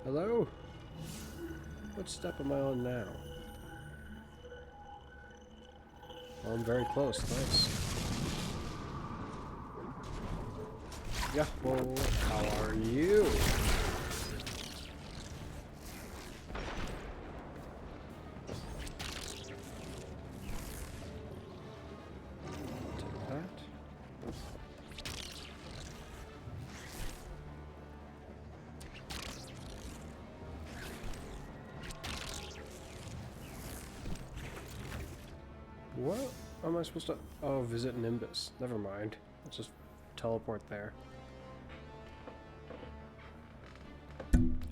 Hello? What step am I on now? Oh, I'm very close, nice. Yeah, well, how are you? What am I supposed to... Oh, visit Nimbus. Never mind. Let's just teleport there.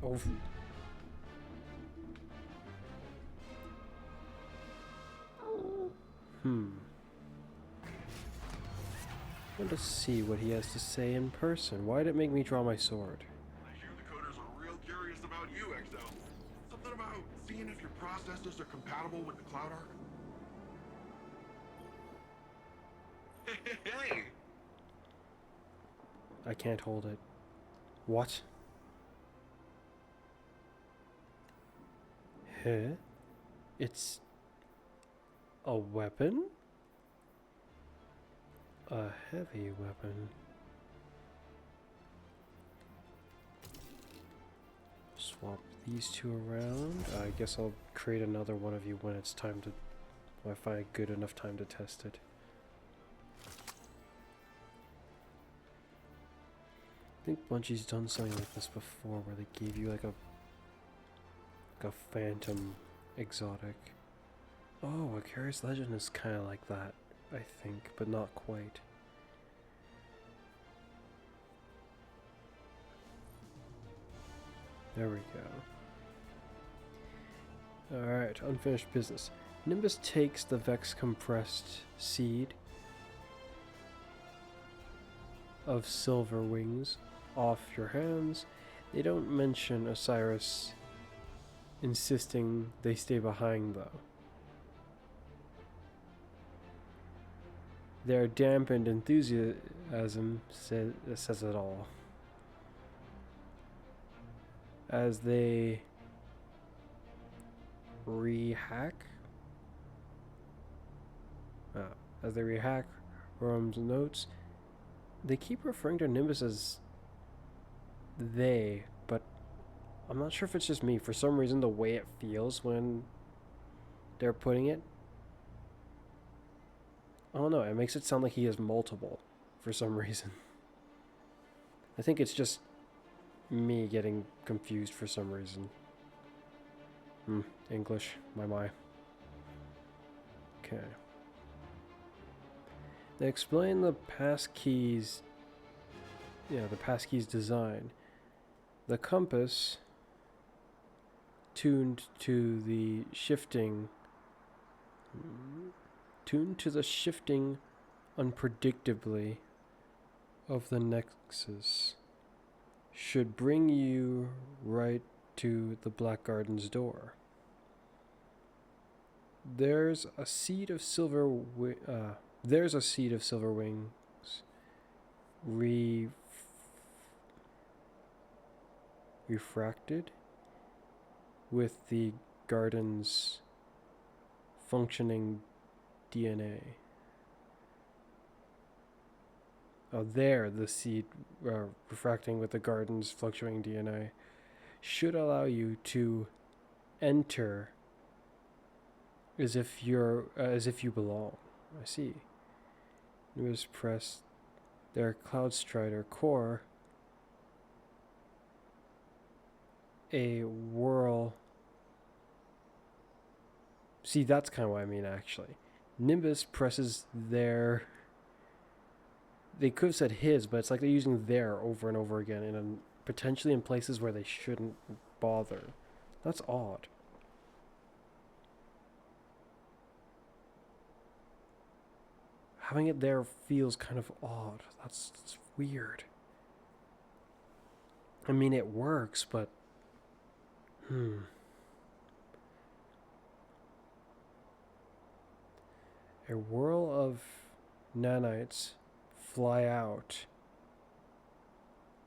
Oh. I want to see what he has to say in person. Why did it make me draw my sword? I hear the coders are real curious about you, XL. Something about seeing if your processors are compatible with the Cloud Arc. Hey! I can't hold it. What? Huh? It's a weapon? A heavy weapon. Swap these two around. I guess I'll create another one of you when it's time to... when I find a good enough time to test it. I think Bungie's done something like this before, where they gave you like a phantom exotic. Oh, a Curious Legend is kind of like that, I think, but not quite. There we go. Alright, unfinished business. Nimbus takes the Vex compressed seed of Silver Wings off your hands. They don't mention Osiris insisting they stay behind, though. Their dampened enthusiasm says it all. As they rehack Rom's notes, they keep referring to Nimbus as they, but I'm not sure if it's just me. For some reason, the way it feels when they're putting it, I don't know, it makes it sound like he has multiple for some reason. I think it's just me getting confused for some reason. English, my. Okay. They explain the passkeys. Yeah, the passkeys design. The compass, tuned to the shifting unpredictably of the nexus, should bring you right to the Black Garden's door. There's a seed of silver wings refracted with the garden's functioning DNA. Oh, there, the seed refracting with the garden's fluctuating DNA should allow you to enter as if you belong. I see. Newest press their Cloud Strider core. A whirl. See, that's kind of what I mean, actually. Nimbus presses their... They could have said his, but it's like they're using their over and over again, and potentially in places where they shouldn't bother. That's odd. Having it there feels kind of odd. That's weird. I mean, it works, but... A whirl of nanites fly out,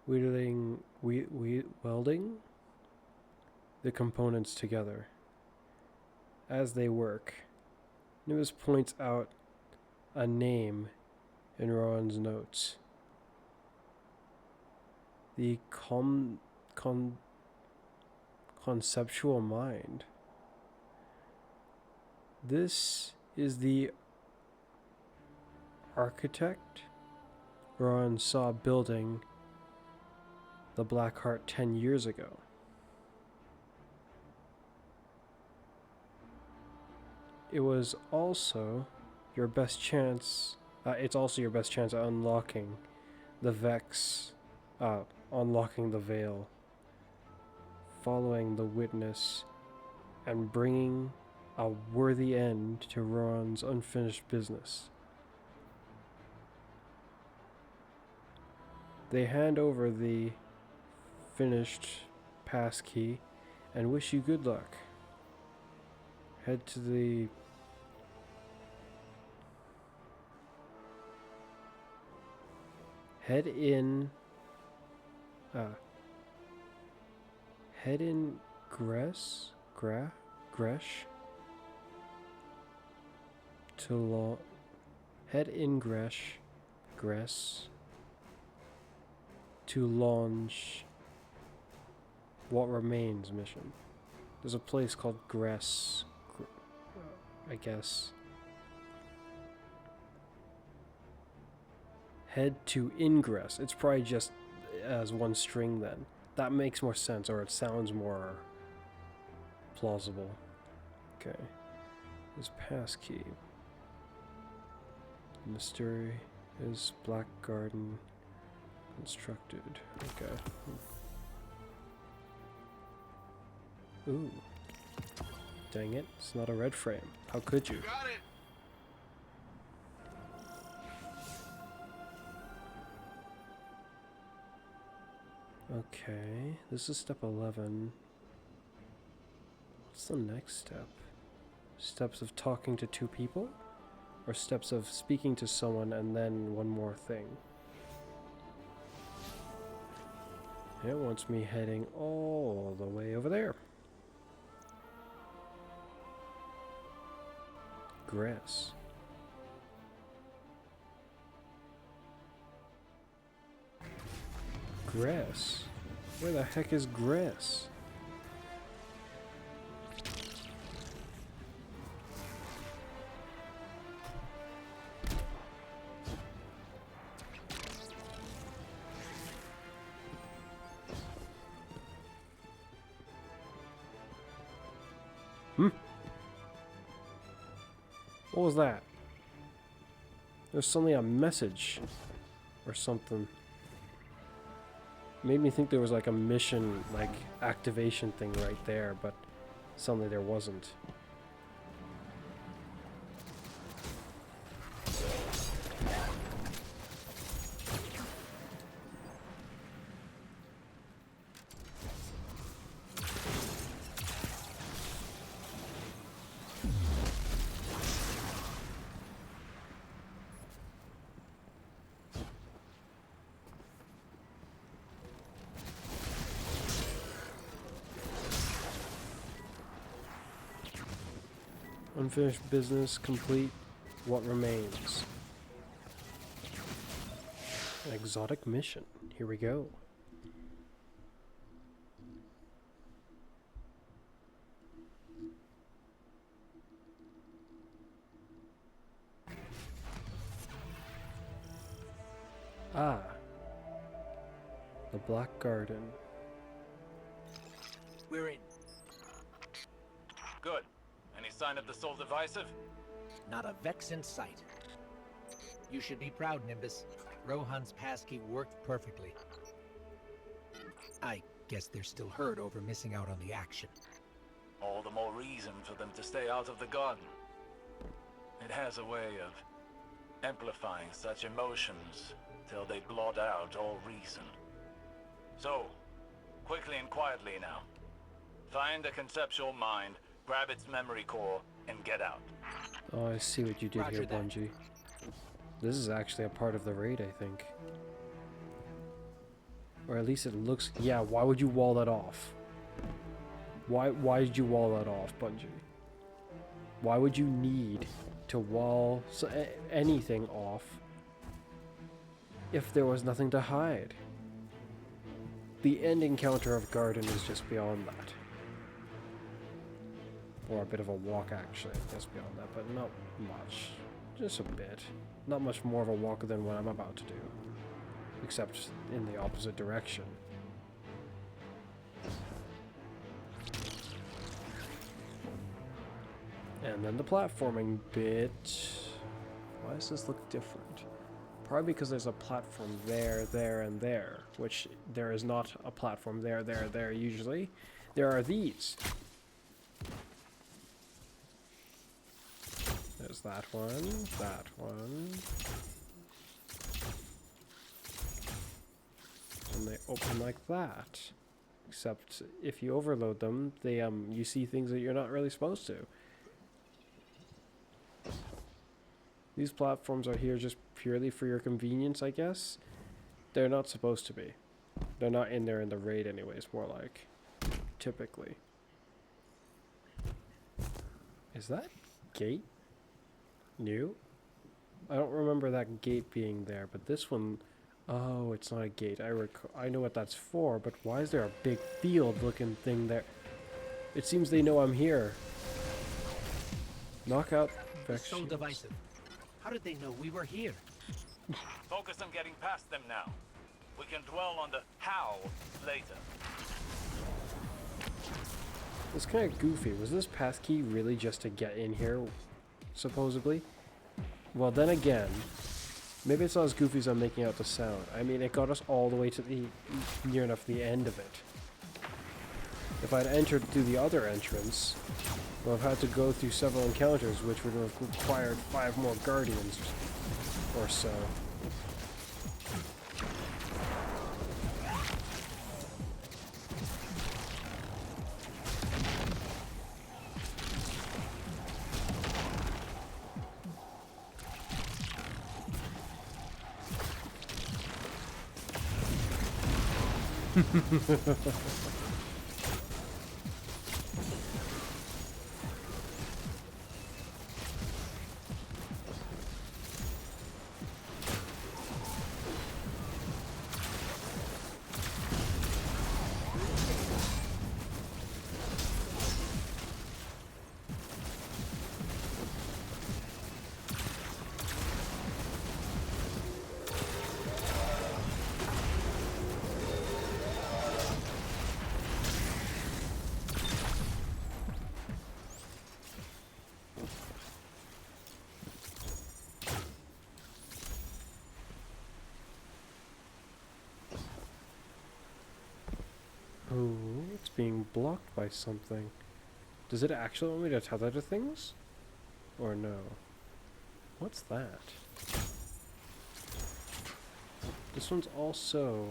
welding the components together. As they work, Nimbus points out a name in Rowan's notes. The conceptual mind. This is the architect Rowan saw building the Black Heart 10 years ago. It was also your best chance. It's also your best chance at unlocking the Vex, unlocking the Veil, following the witness, and bringing a worthy end to Rowan's unfinished business. They hand over the finished passkey and wish you good luck. Head to the... Head in Gresh to head in Gress to launch What Remains mission. There's a place called Gress, I guess. Head to Ingress. It's probably just as one string then. That makes more sense, or it sounds more plausible. Okay. This passkey. Mystery is Black Garden constructed. Okay. Ooh. Dang it. It's not a red frame. How could you? Got it. Okay, this is step 11. What's the next step? Steps of talking to two people? Or steps of speaking to someone and then one more thing? It wants me heading all the way over there. Grass. Grass? Where the heck is grass? What was that? There's suddenly a message or something. Made me think there was like a mission, like activation thing right there, but suddenly there wasn't. Unfinished business complete. What remains? An exotic mission. Here we go. Ah. The Black Garden. We're in. Good. Any sign of the Soul Divisive? Not a Vex in sight. You should be proud, Nimbus. Rohan's passkey worked perfectly. I guess they're still hurt over missing out on the action. All the more reason for them to stay out of the garden. It has a way of amplifying such emotions till they blot out all reason. So, quickly and quietly now. Find a conceptual mind, grab its memory core, and get out. Oh, I see what you did Roger here, that. Bungie. This is actually a part of the raid, I think. Or at least it looks... Yeah, why would you wall that off? Why did you wall that off, Bungie? Why would you need to wall anything off if there was nothing to hide? The end encounter of Garden is just beyond that. Or a bit of a walk, actually, I guess, beyond that, but not much. Just a bit. Not much more of a walk than what I'm about to do. Except in the opposite direction. And then the platforming bit. Why does this look different? Probably because there's a platform there, there, and there. Which there is not a platform there, there, there usually. There are these. There's that one, that one. And they open like that. Except if you overload them, they you see things that you're not really supposed to. These platforms are here just purely for your convenience, I guess. They're not supposed to be. They're not in there in the raid anyways, more like. Typically. Is that gate new? I don't remember that gate being there, but this one... Oh, it's not a gate. I know what that's for, but why is there a big field-looking thing there? It seems they know I'm here. Knockout Vex So shields. divisive. How did they know we were here? Focus on getting past them now. We can dwell on the how later. It's kind of goofy. Was this passkey really just to get in here, supposedly? Well, then again, maybe it's not as goofy as I'm making out to sound. I mean, it got us all the way to the near enough the end of it. If I'd entered through the other entrance, well, I've had to go through several encounters, which would have required 5 more guardians or so. Oh, it's being blocked by something. Does it actually want me to tether to things? Or no? What's that? This one's also...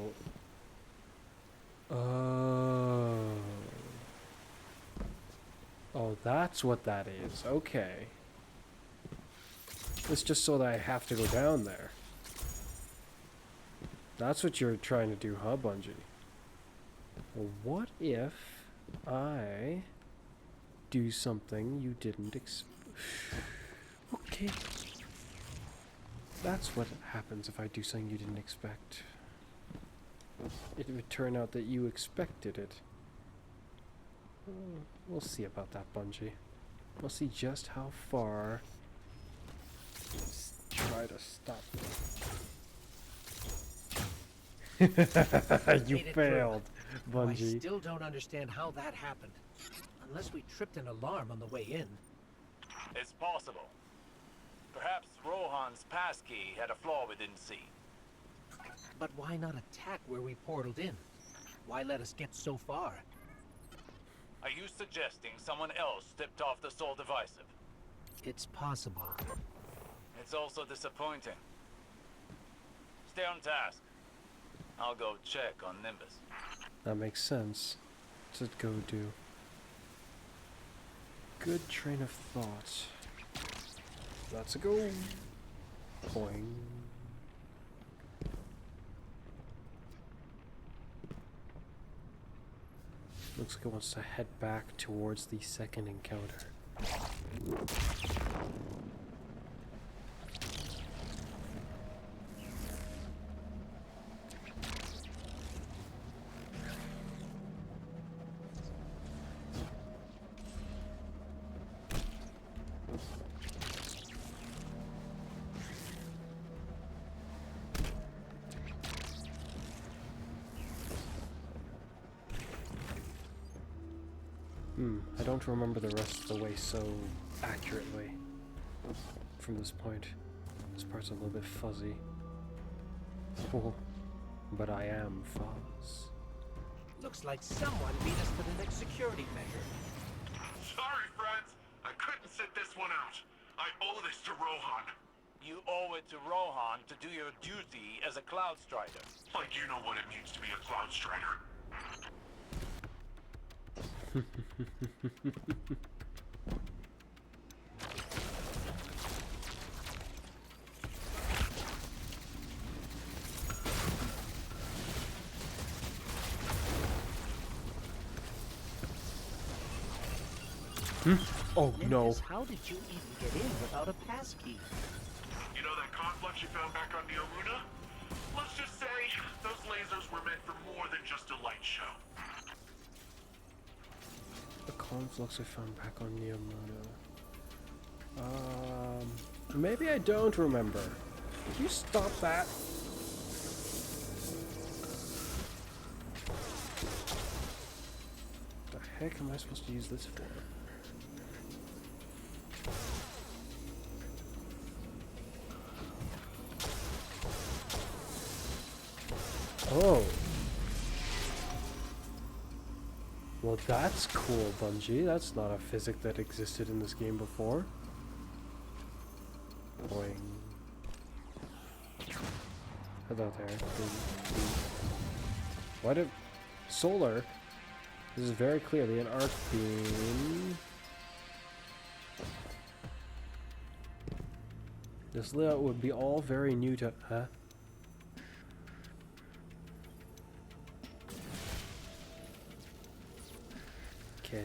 Oh. Oh, that's what that is. Okay. It's just so that I have to go down there. That's what you're trying to do, huh, Bungie? Well, what if I do something you didn't expect? Okay. That's what happens if I do something you didn't expect. It would turn out that you expected it. We'll see about that, Bungie. We'll see just how far. Try to stop it. You failed, Bungie. I still don't understand how that happened. Unless we tripped an alarm on the way in. It's possible. Perhaps Rohan's passkey had a flaw we didn't see. But why not attack where we portaled in? Why let us get so far? Are you suggesting someone else tipped off the sole divisive? It's possible. It's also disappointing. Stay on task. I'll go check on Nimbus. That makes sense. To go do. Good train of thought. Let's go. Boing. Looks like it wants to head back towards the second encounter. I don't remember the rest of the way so accurately from this point. This part's a little bit fuzzy. Oh, but I am Fuzz. Looks like someone beat us to the next security measure. Sorry, friends. I couldn't sit this one out. I owe this to Rohan. You owe it to Rohan to do your duty as a Cloud Strider. Like you know what it means to be a Cloud Strider. Oh no. Nimbus, how did you even get in without a passkey? You know that conflux you found back on Neomuna? Let's just say those lasers were meant for more than just a light show. The conflux I found back on Neomuna. Maybe I don't remember. Can you stop that? The heck am I supposed to use this for? Oh. Well, that's cool, Bungie. That's not a physic that existed in this game before. Boing. Hello there. What if... Solar. This is very clearly an arc beam. This layout would be all very new to... Huh? Okay.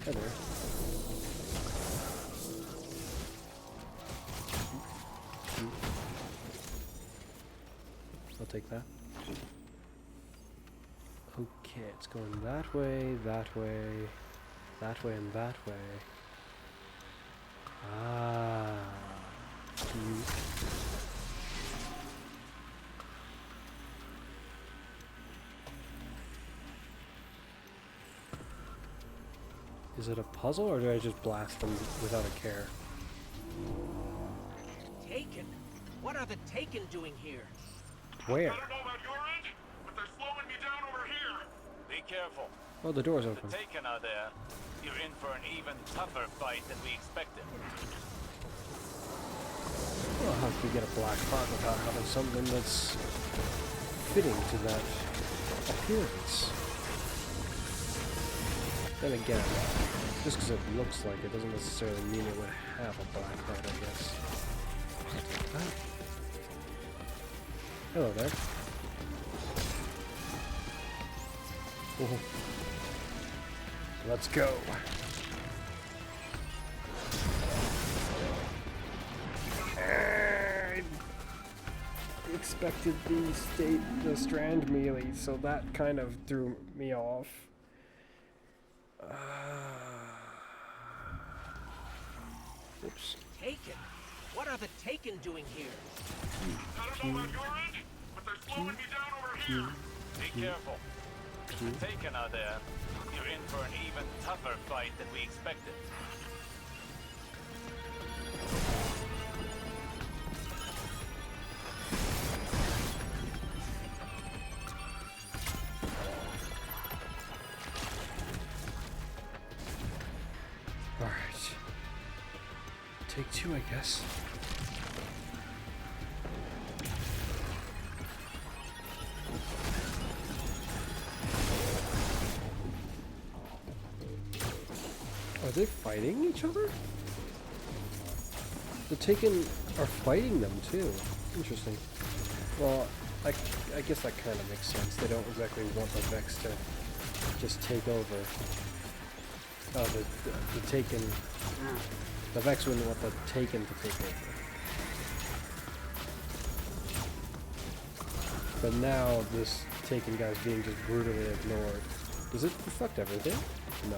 Hi there. I'll take that. Okay, it's going that way, that way, that way, and that way. Ah. Is it a puzzle, or do I just blast them without a care? Taken? What are the Taken doing here? Where? I don't know about your end, but they're slowing me down over here. Be careful. Oh, the door's open. The Taken are there. You're in for an even tougher fight than we expected. Well, how can you get a black heart without having something that's fitting to that appearance? Then again, just because it looks like it doesn't necessarily mean it would have a black heart, I guess. Ah. Hello there. Oh. Let's go. expected the strand melee, so that kind of threw me off. Oops. Taken? What are the Taken doing here? I don't know about your end, but they're slowing me down over here. Be careful. If the Taken are there, you're in for an even tougher fight than we expected. Alright. Take two, I guess. Are they fighting each other? The Taken are fighting them too. Interesting. Well, I guess that kind of makes sense. They don't exactly want the Vex to just take over. The Taken... The Vex wouldn't want the Taken to take over. But now this Taken guy's being just brutally ignored. Does it affect everything? No.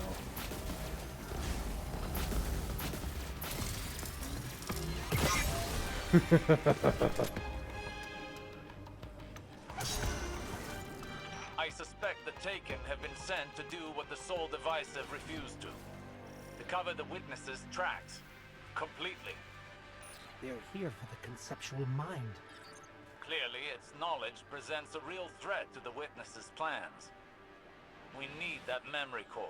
I suspect the Taken have been sent to do what the Soul Divisive refused to cover the witnesses' tracks. Completely. They're here for the conceptual mind. Clearly, its knowledge presents a real threat to the witnesses' plans. We need that memory core.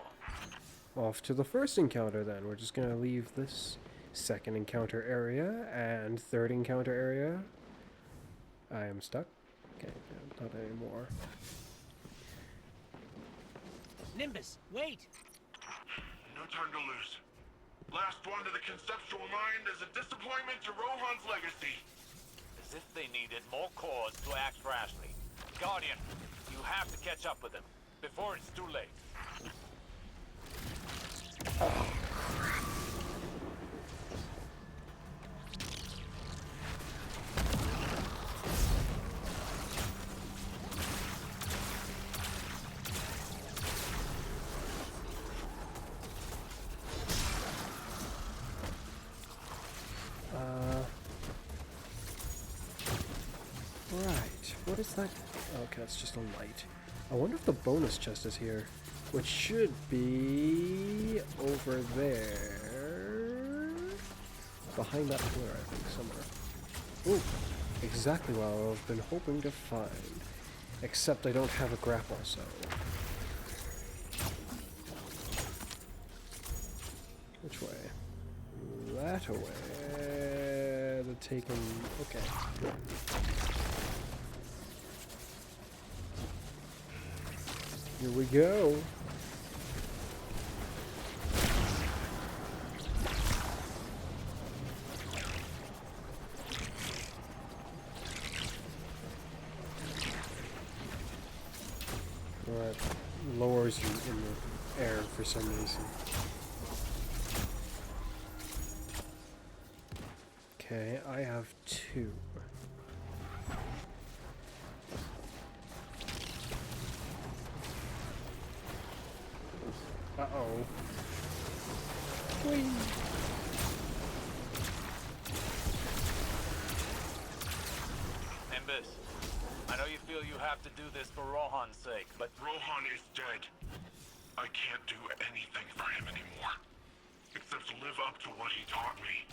Off to the first encounter then. We're just gonna leave this second encounter area and third encounter area. I am stuck. Okay, not anymore. Nimbus, wait! No time to lose. Last one to the conceptual mind is a disappointment to Rohan's legacy. As if they needed more cause to act rashly. Guardian, you have to catch up with them before it's too late. Oh. Right, what is that? Okay, it's just a light. I wonder if the bonus chest is here, which should be over there, behind that pillar, I think, somewhere. Ooh, exactly what I've been hoping to find, except I don't have a grapple, so. Which way? That way. The Taken. Okay. Here we go. Alright, lowers you in the air for some reason. Okay, I have two. Uh-oh. Whee! Nimbus, I know you feel you have to do this for Rohan's sake, but Rohan is dead. I can't do anything for him anymore, except to live up to what he taught me.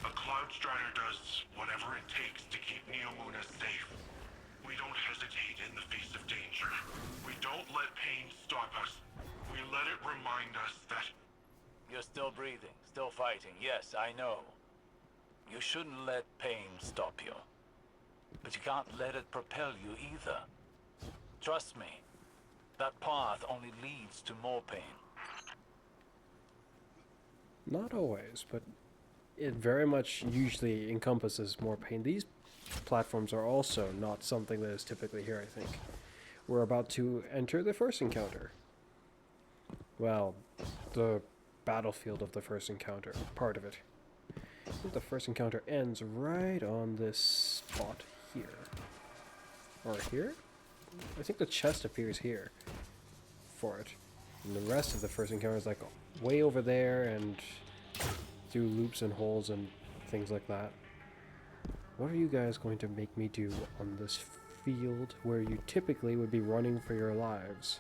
A Cloud Strider does whatever it takes to keep Neomuna safe. We don't hesitate in the face of danger. We don't let pain stop us. We let it remind us that... you're still breathing, still fighting. Yes, I know. You shouldn't let pain stop you. But you can't let it propel you either. Trust me, that path only leads to more pain. Not always, but it very much usually encompasses more pain. These platforms are also not something that is typically here, I think. We're about to enter the first encounter. Well, the battlefield of the first encounter, part of it. I think the first encounter ends right on this spot here. Or here? I think the chest appears here for it. And the rest of the first encounter is like way over there and through loops and holes and things like that. What are you guys going to make me do on this field where you typically would be running for your lives?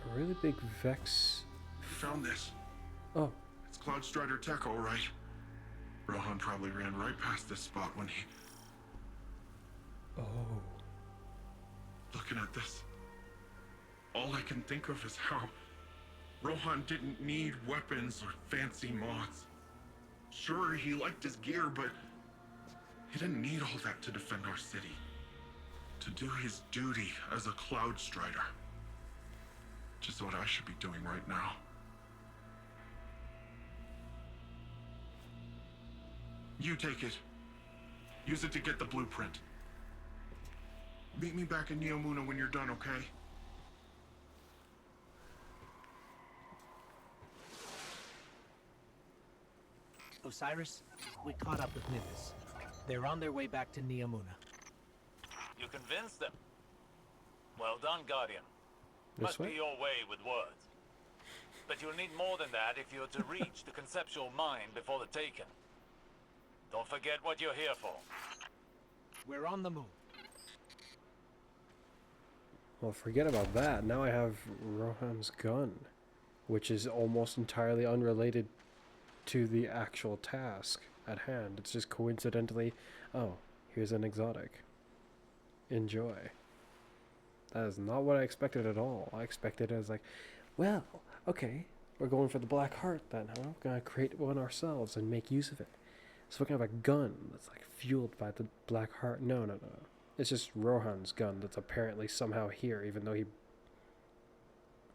A really big Vex. Found this. Oh, It's Cloud Strider tech, all right. Rohan probably ran right past this spot when he... oh. Looking at this, all I can think of is how Rohan didn't need weapons or fancy mods. Sure, he liked his gear, but he didn't need all that to defend our city. To do his duty as a Cloud Strider. Which is what I should be doing right now. You take it. Use it to get the blueprint. Meet me back in Neomuna when you're done, okay? Osiris, we caught up with Nimbus. They're on their way back to Neomuna. You convinced them. Well done, Guardian. This Must way? be your way with words. But you'll need more than that if you're to reach the conceptual mind before the Taken. Don't forget what you're here for. We're on the move. Well, forget about that. Now I have Rohan's gun, which is almost entirely unrelated to the actual task at hand. It's just coincidentally, oh, here's an exotic. Enjoy. That is not what I expected at all. I expected it as like, well, okay, we're going for the Black Heart then, huh? We're gonna create one ourselves and make use of it. So we're gonna have a gun that's like fueled by the Black Heart. No. It's just Rohan's gun that's apparently somehow here, even though he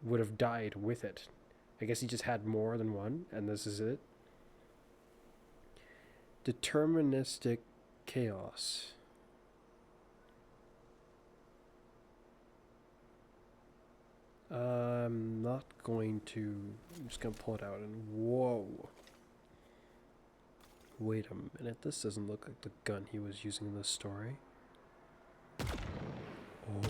would have died with it. I guess he just had more than one, and this is it. Deterministic chaos. I'm not going to... I'm just going to pull it out and... Whoa. Wait a minute. This doesn't look like the gun he was using in this story. Oh.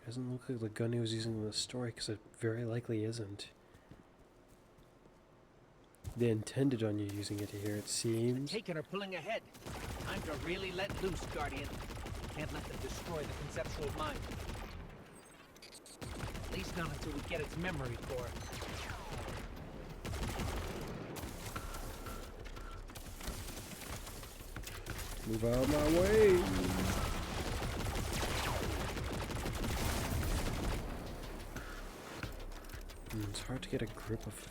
Doesn't look like the gun he was using in the story, because it very likely isn't. They intended on you using it here, it seems. Taken are pulling ahead. Time to really let loose, Guardian. Can't let them destroy the conceptual mind. At least not until we get its memory core. Move out of my way! It's hard to get a grip of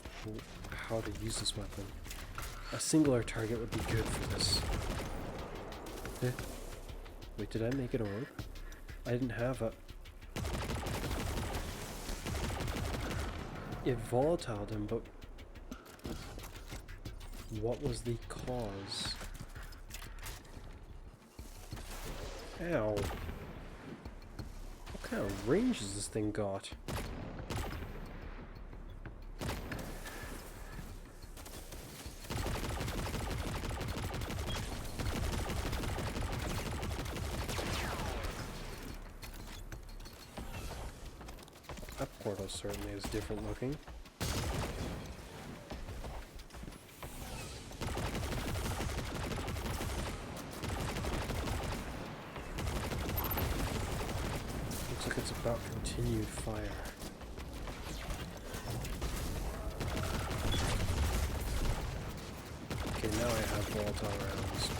how to use this weapon. A singular target would be good for this. Eh. Wait, did I make an orb? I didn't have a... It volatiled him, but... What was the cause? Ow. What kind of range has this thing got? That portal certainly is different looking. Looks like it's about continued fire. Okay, now I have volatile rounds.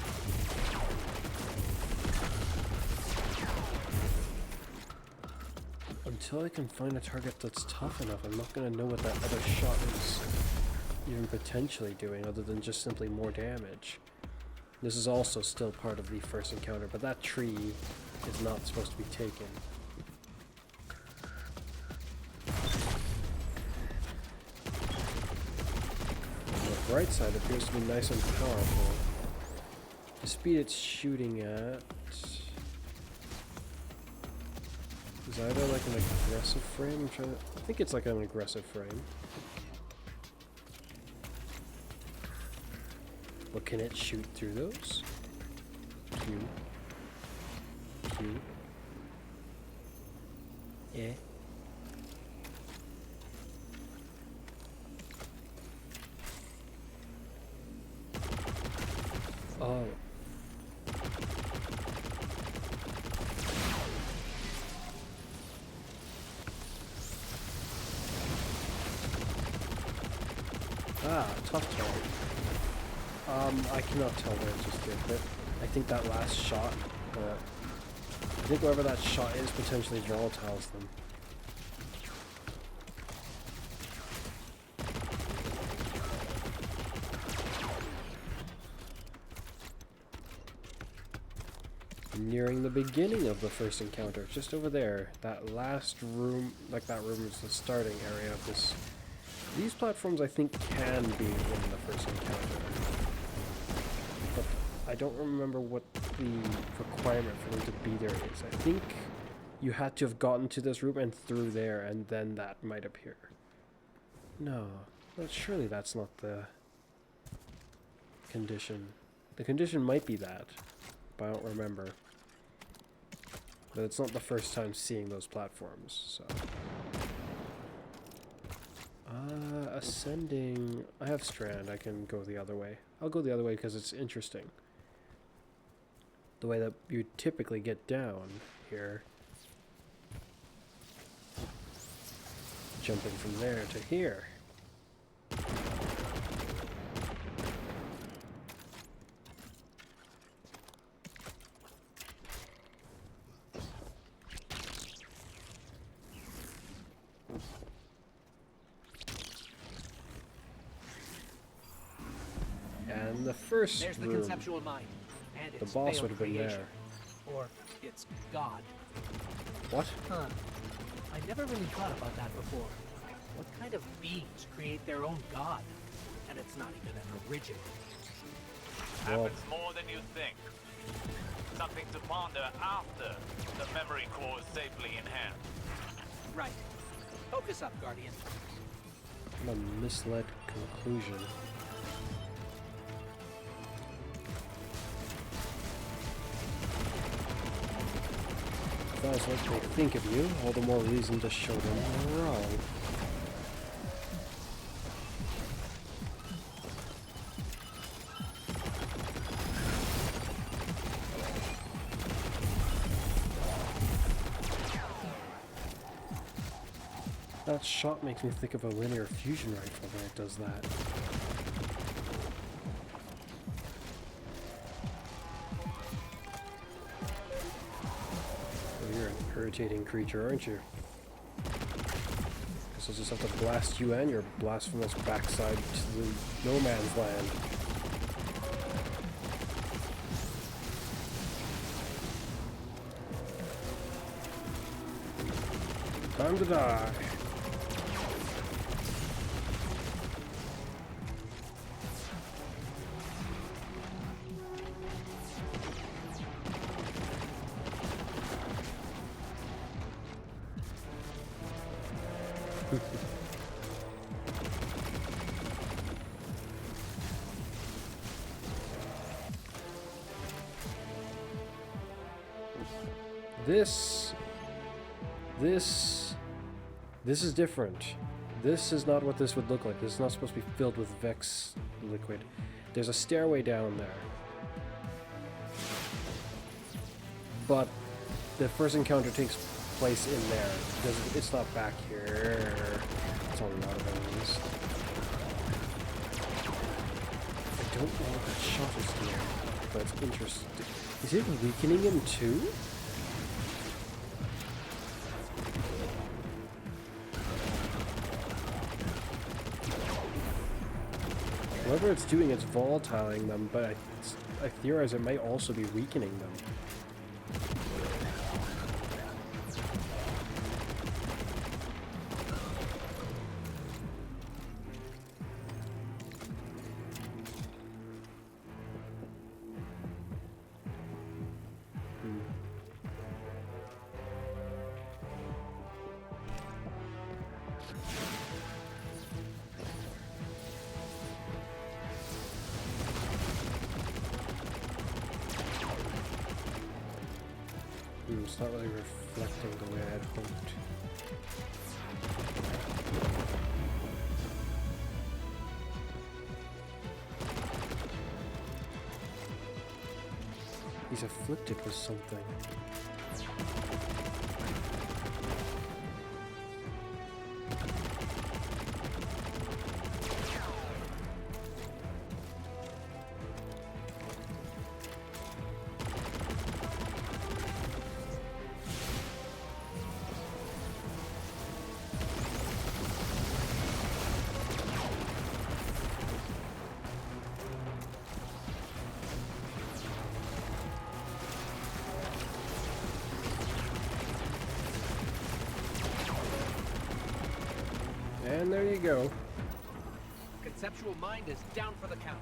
Until I can find a target that's tough enough, I'm not going to know what that other shot is even potentially doing, other than just simply more damage. This is also still part of the first encounter, but that tree is not supposed to be taken. bright side, it appears to be nice and powerful. The speed it's shooting at is either like an aggressive frame. I think it's like an aggressive frame. But can it shoot through those? Q. Yeah. Oh. Ah, tough target. I cannot tell where it just did, but I think that last shot, I think whoever that shot is potentially volatiles them. Nearing the beginning of the first encounter, just over there. That last room, like that room is the starting area of this. These platforms I think can be in the first encounter. But I don't remember what the requirement for them to be there is. I think you had to have gotten to this room and through there, and then that might appear. No, but surely that's not the condition. The condition might be that, but I don't remember. But it's not the first time seeing those platforms, so. Ascending. I have Strand. I can go the other way. I'll go the other way because it's interesting. The way that you typically get down here. Jumping from there to here. And the first There's the room, conceptual mind. And the its boss veiled would have been creation. there. Or its god. What? Huh. I never really thought about that before. What kind of beings create their own god? And it's not even an original. Well, Happens more than you think. Something to ponder after the memory core is safely in hand. Right. Focus up, Guardian. what a misled conclusion. If that's what they think of you, all the more reason to show them wrong. That shot makes me think of a linear fusion rifle when it does that. Well, you're an irritating creature, aren't you? Guess I'll just have to blast you and your blasphemous backside to the no man's land. Time to die. This is different. This is not what this would look like. This is not supposed to be filled with Vex liquid. There's a stairway down there. But the first encounter takes place in there. It's not back here. It's on a lot of enemies. I don't know what that shot is doing, but it's interesting. Is it weakening him too? Whatever it's doing, it's volatiling them, but I theorize it might also be weakening them. It's not really reflecting the way I'd hoped. He's afflicted with something. And there you go. Conceptual mind is down for the count.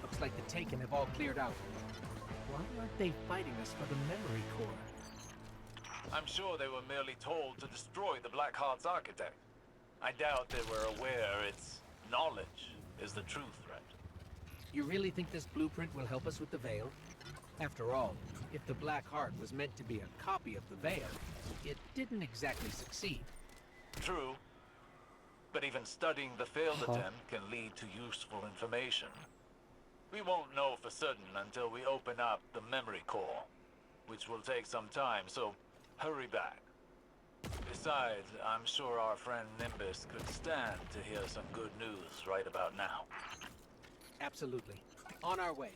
Looks like the Taken have all cleared out. Why aren't they fighting us for the memory core? I'm sure they were merely told to destroy the Black Heart's architect. I doubt they were aware its knowledge is the true threat. You really think this blueprint will help us with the Veil? After all, if the Black Heart was meant to be a copy of the Veil, it didn't exactly succeed. True. But even studying the failed attempt can lead to useful information. We won't know for certain until we open up the memory core, which will take some time, so hurry back. Besides, I'm sure our friend Nimbus could stand to hear some good news right about now. Absolutely. On our way.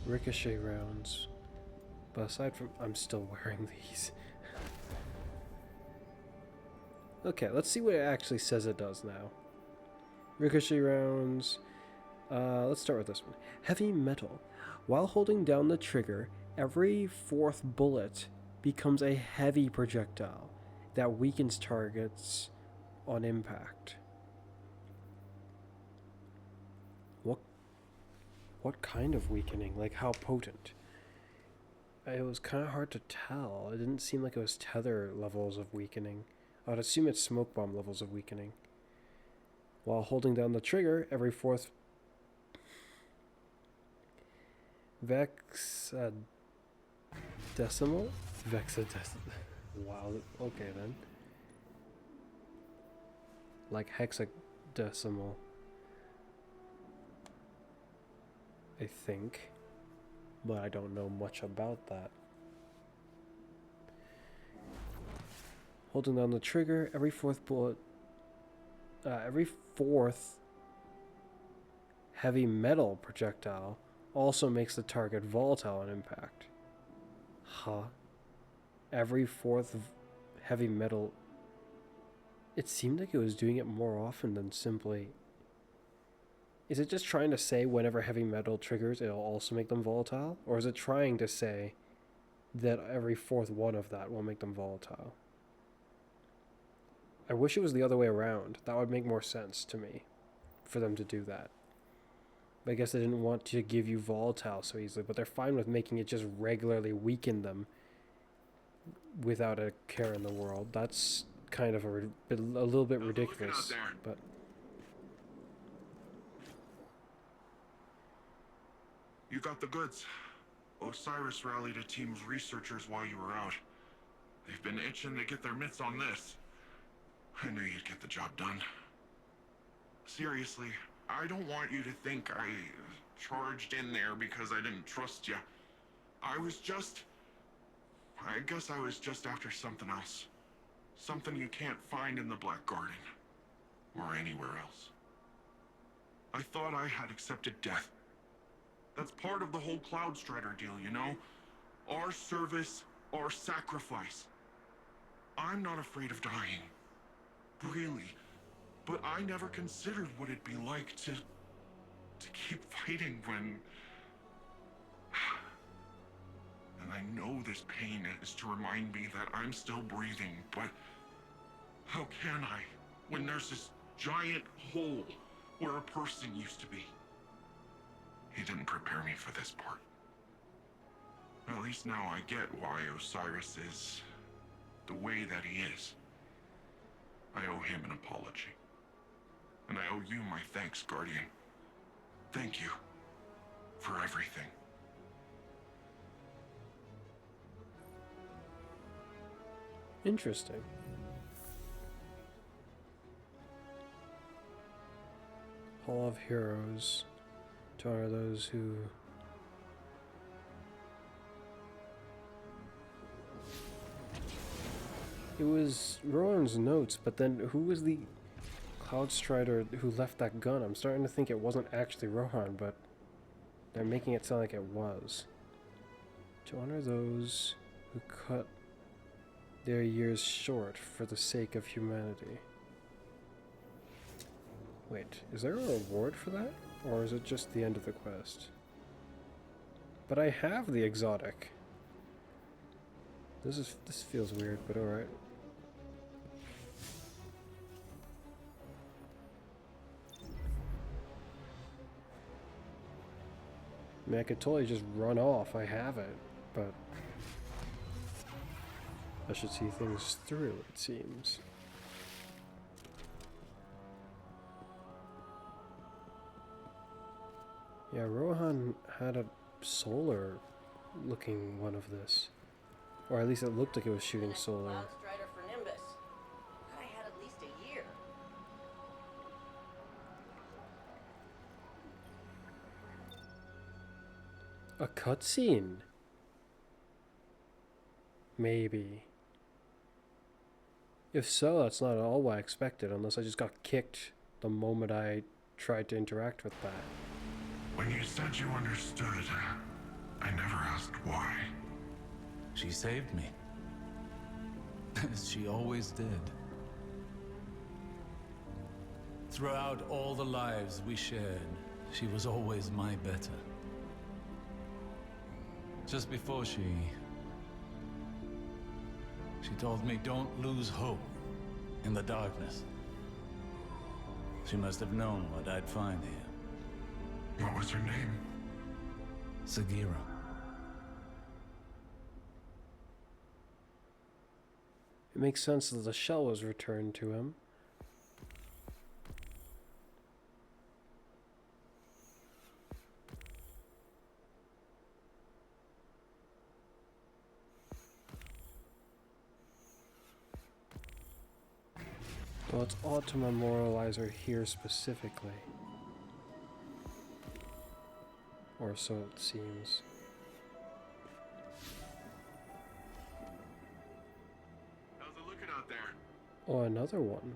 Ricochet rounds. But aside from... I'm still wearing these. Okay, let's see what it actually says it does now. Ricochet rounds. Let's start with this one. Heavy metal. While holding down the trigger, every fourth bullet becomes a heavy projectile that weakens targets on impact. What kind of weakening? Like, how potent? It was kind of hard to tell. It didn't seem like it was tether levels of weakening. I would assume it's smoke bomb levels of weakening. While holding down the trigger, every fourth... Vexadecimal? Vexadecimal. Wow, okay then. Like hexadecimal. I think, but I don't know much about that. Holding down the trigger, every fourth bullet, every fourth heavy metal projectile also makes the target volatile on impact. Huh? Every fourth heavy metal... It seemed like it was doing it more often than simply... Is it just trying to say whenever heavy metal triggers, it'll also make them volatile? Or is it trying to say that every fourth one of that will make them volatile? I wish it was the other way around. That would make more sense to me, for them to do that. But I guess they didn't want to give you volatile so easily, but they're fine with making it just regularly weaken them without a care in the world. That's kind of a little bit ridiculous, but... You got the goods. Osiris rallied a team of researchers while you were out. They've been itching to get their mitts on this. I knew you'd get the job done. Seriously, I don't want you to think I charged in there because I didn't trust you. I guess I was just after something else. Something you can't find in the Black Garden. Or anywhere else. I thought I had accepted death. That's part of the whole Cloud Strider deal, you know? Our service, our sacrifice. I'm not afraid of dying. Really. But I never considered what it'd be like to keep fighting when... And I know this pain is to remind me that I'm still breathing, but... How can I? When there's this giant hole where a person used to be. He didn't prepare me for this part. At least now I get why Osiris is the way that he is. I owe him an apology. And I owe you my thanks, Guardian. Thank you for everything. Interesting. Hall of Heroes, to honor those who it was Rowan's notes, but then who was the Cloud Strider who left that gun? I'm starting to think it wasn't actually Rohan, but they're making it sound like it was. To honor those who cut their years short for the sake of humanity. Wait, is there a reward for that? Or is it just the end of the quest? But I have the exotic. This feels weird, but alright. I mean, I could totally just run off. I have it, but I should see things through, it seems. Yeah, Rohan had a solar looking one of this. Or at least it looked like it was shooting solar. Cloud Strider for Nimbus. Thought I had at least a year. A cutscene? Maybe. If so, that's not at all what I expected, unless I just got kicked the moment I tried to interact with that. When you said you understood, I never asked why. She saved me. As she always did. Throughout all the lives we shared, she was always my better. Just before she told me don't lose hope in the darkness. She must have known what I'd find here. What was her name? Sagira. It makes sense that the shell was returned to him. Well, it's odd to memorialize her here specifically. Or so it seems. How's it looking out there? Oh, another one.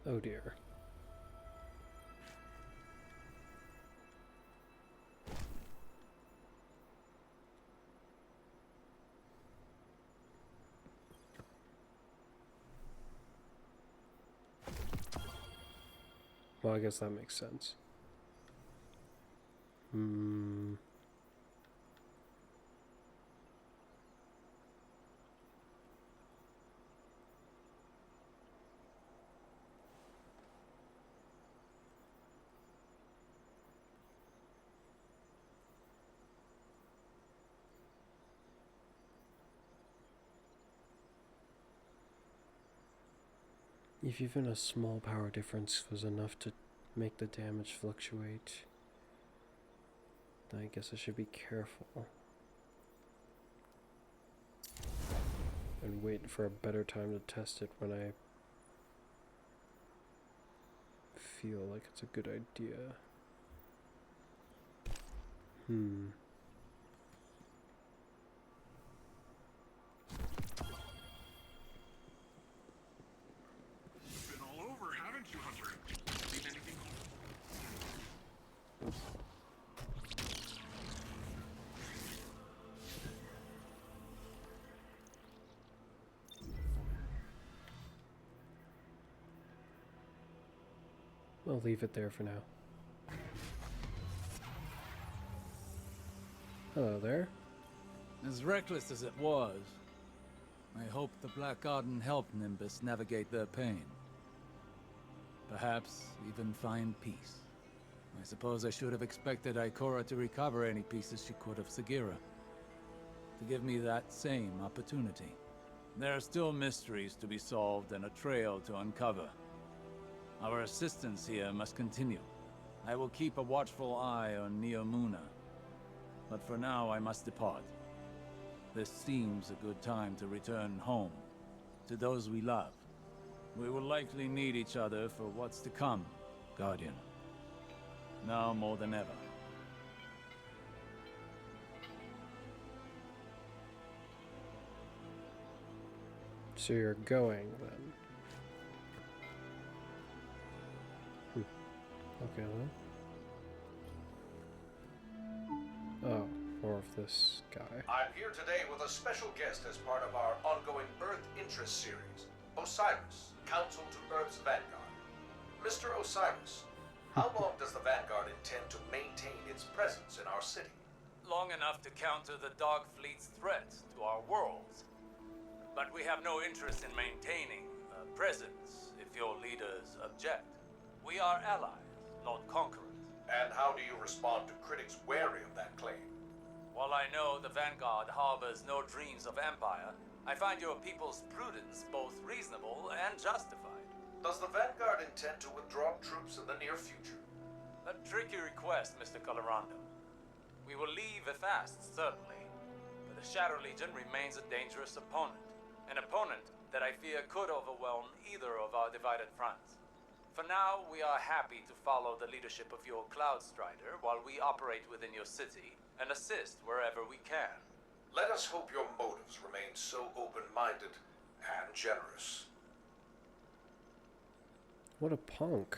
Oh dear. Well, I guess that makes sense. If even a small power difference was enough to make the damage fluctuate, then I guess I should be careful. And wait for a better time to test it when I feel like it's a good idea. I'll leave it there for now. Hello there. As reckless as it was, I hope the Black Garden helped Nimbus navigate their pain. Perhaps even find peace. I suppose I should have expected Ikora to recover any pieces she could of Sagira. To give me that same opportunity. There are still mysteries to be solved and a trail to uncover. Our assistance here must continue. I will keep a watchful eye on Neomuna. But for now, I must depart. This seems a good time to return home, to those we love. We will likely need each other for what's to come, Guardian. Now more than ever. So you're going, then? Okay, then. Oh, more of this guy. I'm here today with a special guest as part of our ongoing Earth Interest series, Osiris, Counsel to Earth's Vanguard. Mr. Osiris, how long does the Vanguard intend to maintain its presence in our city? Long enough to counter the Dog Fleet's threat to our worlds. But we have no interest in maintaining a presence if your leaders object. We are allies, not conquerors. And how do you respond to critics wary of that claim? While I know the Vanguard harbors no dreams of empire, I find your people's prudence both reasonable and justified. Does the Vanguard intend to withdraw troops in the near future? A tricky request, Mr. Colorado. We will leave fast, certainly, but the Shadow Legion remains a dangerous opponent. An opponent that I fear could overwhelm either of our divided fronts. For now, we are happy to follow the leadership of your Cloud Strider while we operate within your city and assist wherever we can. Let us hope your motives remain so open-minded and generous. What a punk.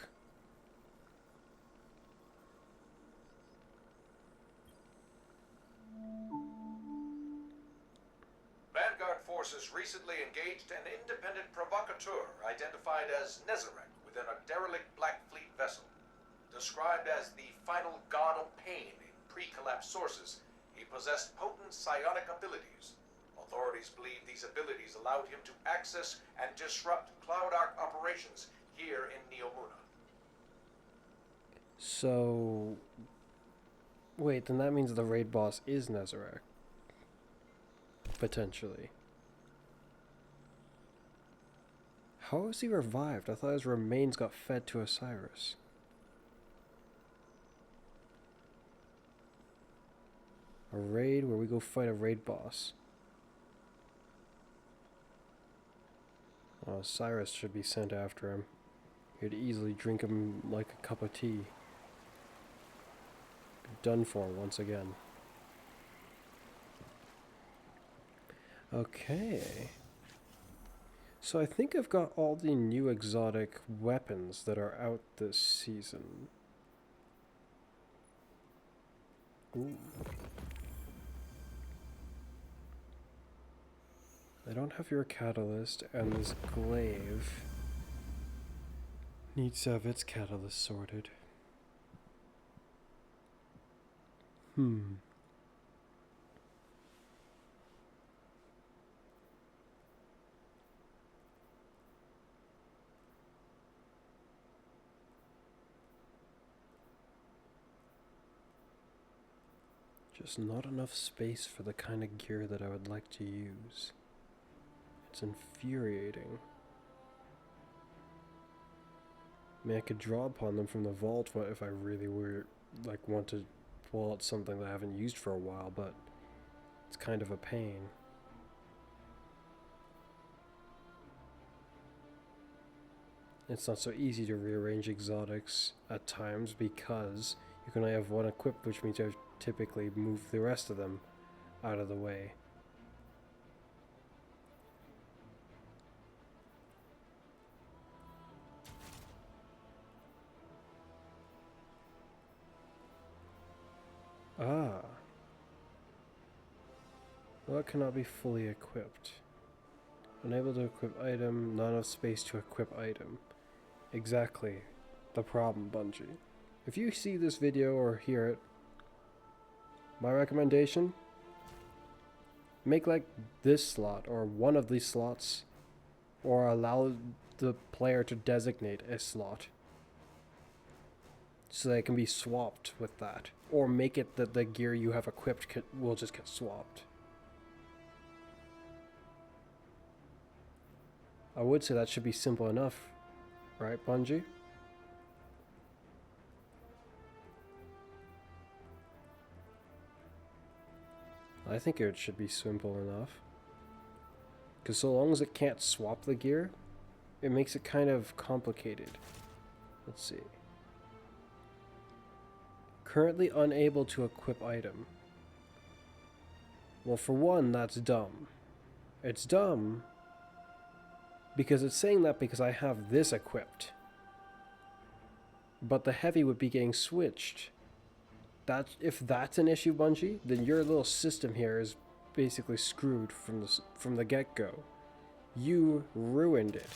Vanguard forces recently engaged an independent provocateur identified as Nezarek within a derelict Black Fleet vessel. Described as the final god of pain in pre-collapse sources, he possessed potent psionic abilities. Authorities believe these abilities allowed him to access and disrupt Cloud Arc operations here in Neomuna. So... wait, then that means the raid boss is Nezarek. Potentially. How was he revived? I thought his remains got fed to Osiris. A raid where we go fight a raid boss. Well, Osiris should be sent after him. He'd easily drink him like a cup of tea. Done for once again. Okay. So I think I've got all the new exotic weapons that are out this season. Ooh. I don't have your catalyst, and this glaive needs to have its catalyst sorted. Just not enough space for the kind of gear that I would like to use. It's infuriating. I mean, I could draw upon them from the vault if I really were, like, want to pull out something that I haven't used for a while, but it's kind of a pain. It's not so easy to rearrange exotics at times because you can only have one equipped, which means you have to typically move the rest of them out of the way. Ah. What cannot be fully equipped? Unable to equip item, not enough space to equip item. Exactly. the problem, Bungie. If you see this video or hear it, my recommendation, make like this slot or one of these slots, or allow the player to designate a slot so that it can be swapped with that, or make it that the gear you have equipped will just get swapped. I would say that should be simple enough, right, Bungie? I think it should be simple enough. Because so long as it can't swap the gear, it makes it kind of complicated. Let's see. Currently unable to equip item. Well, for one, that's dumb. It's dumb because it's saying that because I have this equipped. But the heavy would be getting switched. If that's an issue, Bungie, then your little system here is basically screwed from the get-go. You ruined it.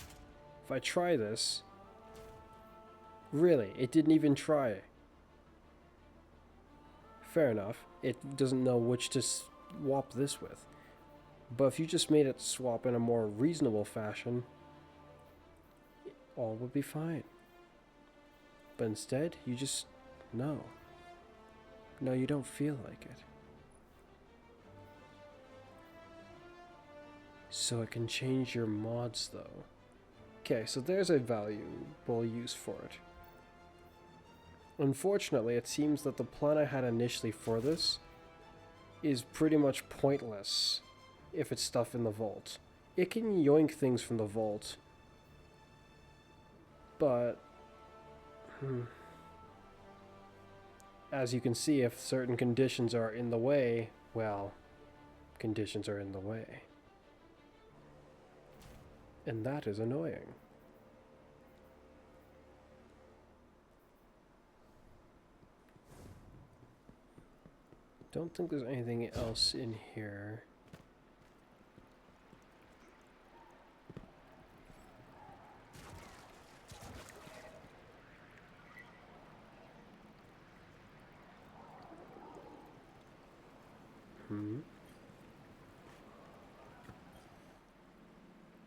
If I try this, really, it didn't even try. Fair enough, it doesn't know which to swap this with. But if you just made it swap in a more reasonable fashion, all would be fine. But instead, you just no. No, you don't feel like it. So it can change your mods though. Okay, so there's a valuable use for it. Unfortunately, it seems that the plan I had initially for this is pretty much pointless if it's stuff in the vault. It can yoink things from the vault, but as you can see, if certain conditions are in the way, well, conditions are in the way. And that is annoying. Don't think there's anything else in here.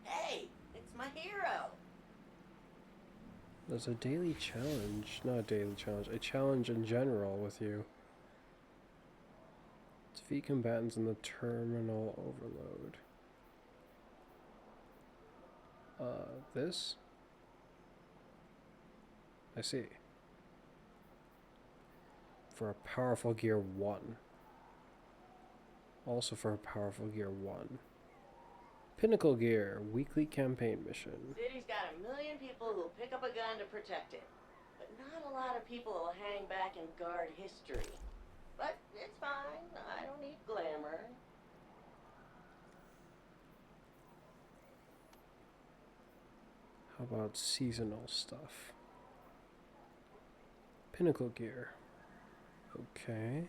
Hey, it's my hero. There's a daily challenge, not a daily challenge, a challenge in general with you. Defeat combatants in the terminal overload. This? I see. For a powerful gear 1. Also for a powerful gear 1. Pinnacle gear, weekly campaign mission. City's got 1 million people who'll pick up a gun to protect it. But not a lot of people will hang back and guard history. But it's fine. I don't need glamour. How about seasonal stuff? Pinnacle gear. Okay.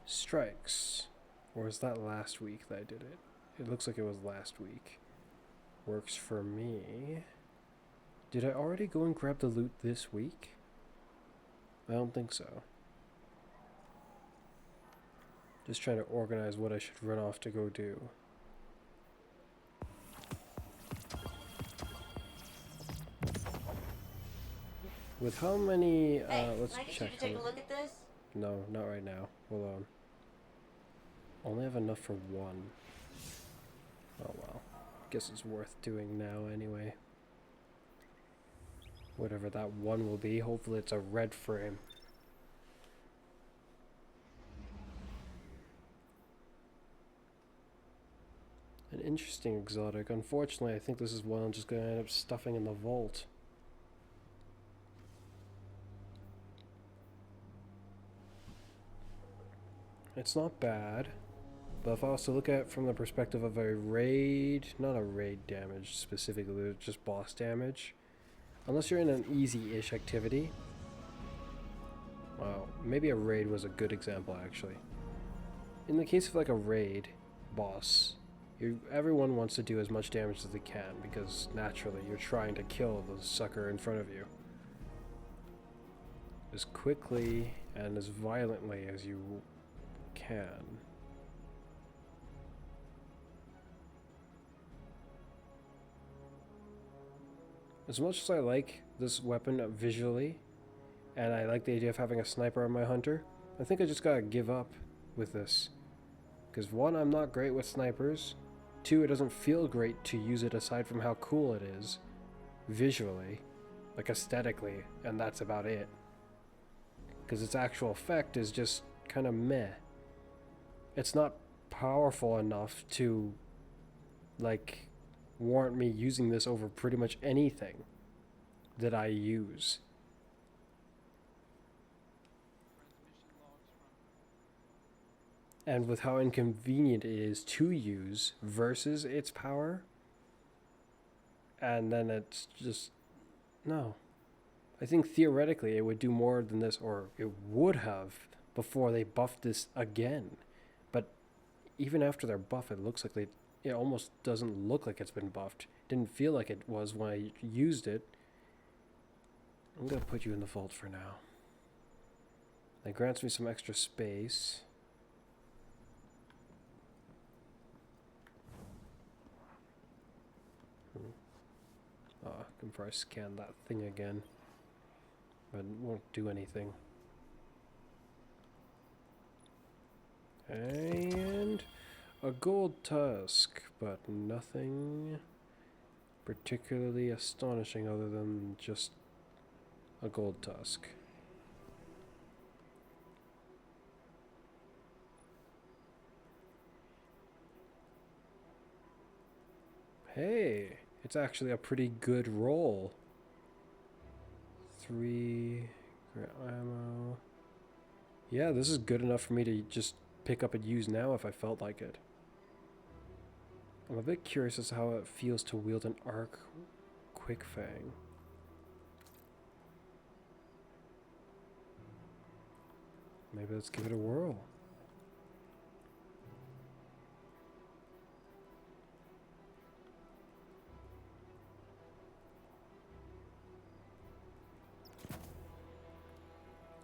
Strikes. Or was that last week that I did it? It looks like it was last week. Works for me. Did I already go and grab the loot this week? I don't think so. Just trying to organize what I should run off to go do. With how many, Hey, let's can I get check. you to take a look at this? No, not right now. Hold on. Only have enough for 1. Oh well. Guess it's worth doing now anyway. Whatever that 1 will be. Hopefully it's a red frame. An interesting exotic. Unfortunately, I think this is one I'm just going to end up stuffing in the vault. It's not bad, but if I was to look at it from the perspective of a raid, not a raid damage specifically, just boss damage, unless you're in an easy-ish activity, well, maybe a raid was a good example actually. In the case of like a raid boss, everyone wants to do as much damage as they can because naturally you're trying to kill the sucker in front of you. as quickly and as violently as you can. As much as I like this weapon visually, and I like the idea of having a sniper on my hunter, I think I just gotta give up with this. Because one, I'm not great with snipers. Two, it doesn't feel great to use it aside from how cool it is. Visually. Like aesthetically, and that's about it. Because its actual effect is just kind of meh. It's not powerful enough to, like, warrant me using this over pretty much anything that I use. And with how inconvenient it is to use versus its power, and then it's just, no. I think theoretically it would do more than this, or it would have before they buffed this again. But even after their buff, it looks like it almost doesn't look like it's been buffed. It didn't feel like it was when I used it. I'm gonna put you in the vault for now. That grants me some extra space. I can probably scan that thing again, but it won't do anything. And a gold tusk, but nothing particularly astonishing other than just a gold tusk. Hey! It's actually a pretty good roll. 3 ammo. Yeah, this is good enough for me to just pick up and use now if I felt like it. I'm a bit curious as to how it feels to wield an arc quick fang. Maybe let's give it a whirl.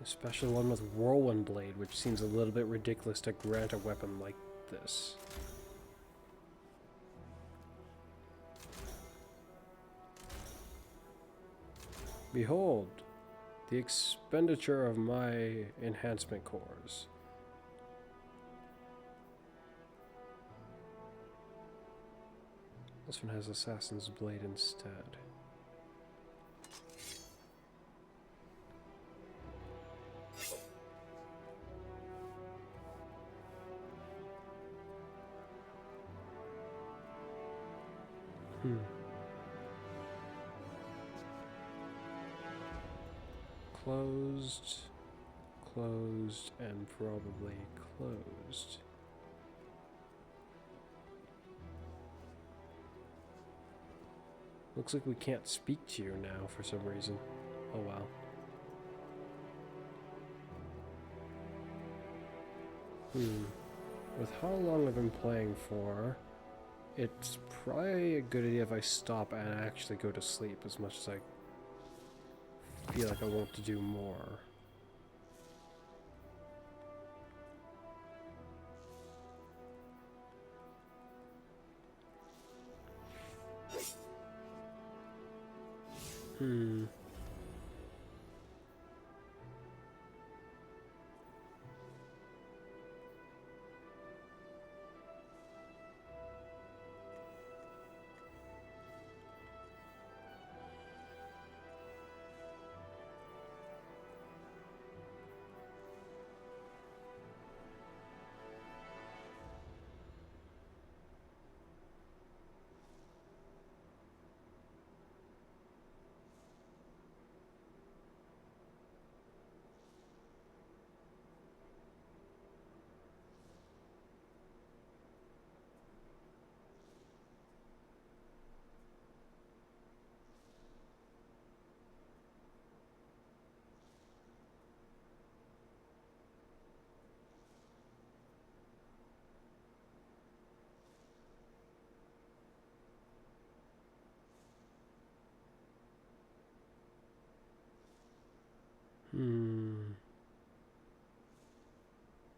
Especially one with Whirlwind Blade, which seems a little bit ridiculous to grant a weapon like this. Behold, the expenditure of my enhancement cores. This one has Assassin's Blade instead. Closed, closed, and probably closed. Looks like we can't speak to you now for some reason. Oh well. With how long I've been playing for, it's probably a good idea if I stop and actually go to sleep, as much as I feel like I want to do more.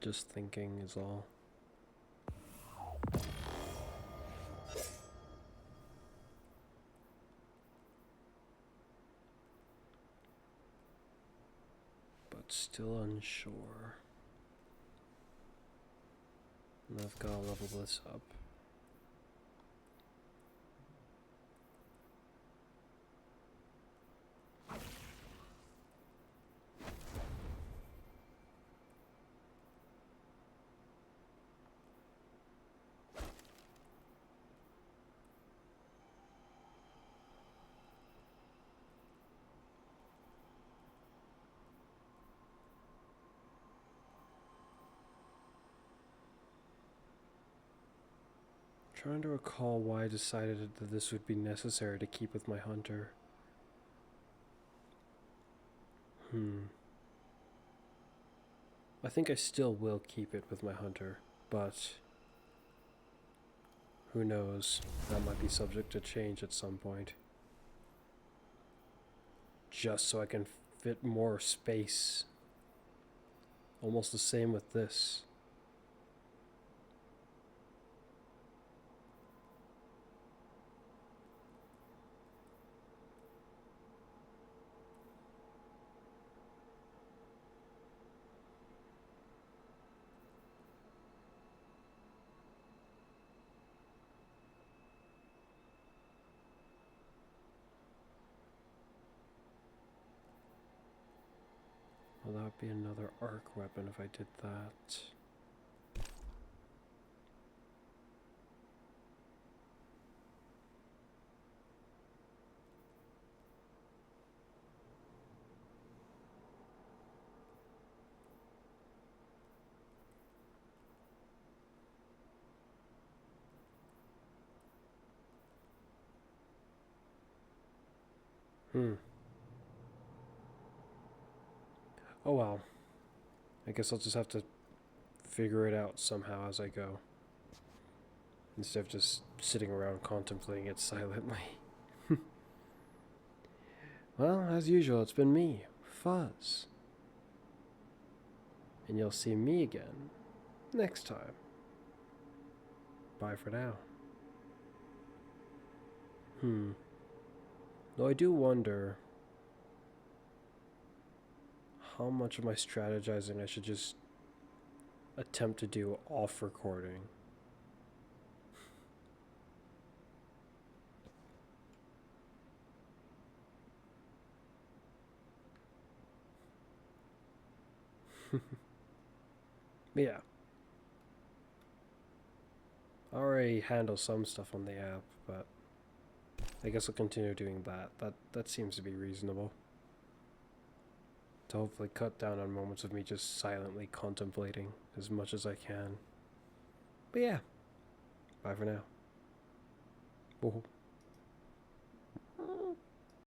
Just thinking is all. But still unsure. And I've got to level this up. Trying to recall why I decided that this would be necessary to keep with my hunter. I think I still will keep it with my hunter, but who knows? That might be subject to change at some point. Just so I can fit more space. Almost the same with this. Well, that would be another arc weapon if I did that. Oh well. I guess I'll just have to figure it out somehow as I go. Instead of just sitting around contemplating it silently. Well, as usual, it's been me, Fuzz. And you'll see me again next time. Bye for now. Though I do wonder how much of my strategizing I should just attempt to do off recording. But yeah. I already handle some stuff on the app, but I guess I'll continue doing that. That seems to be reasonable. To hopefully cut down on moments of me just silently contemplating as much as I can. But yeah. Bye for now. Woohoo.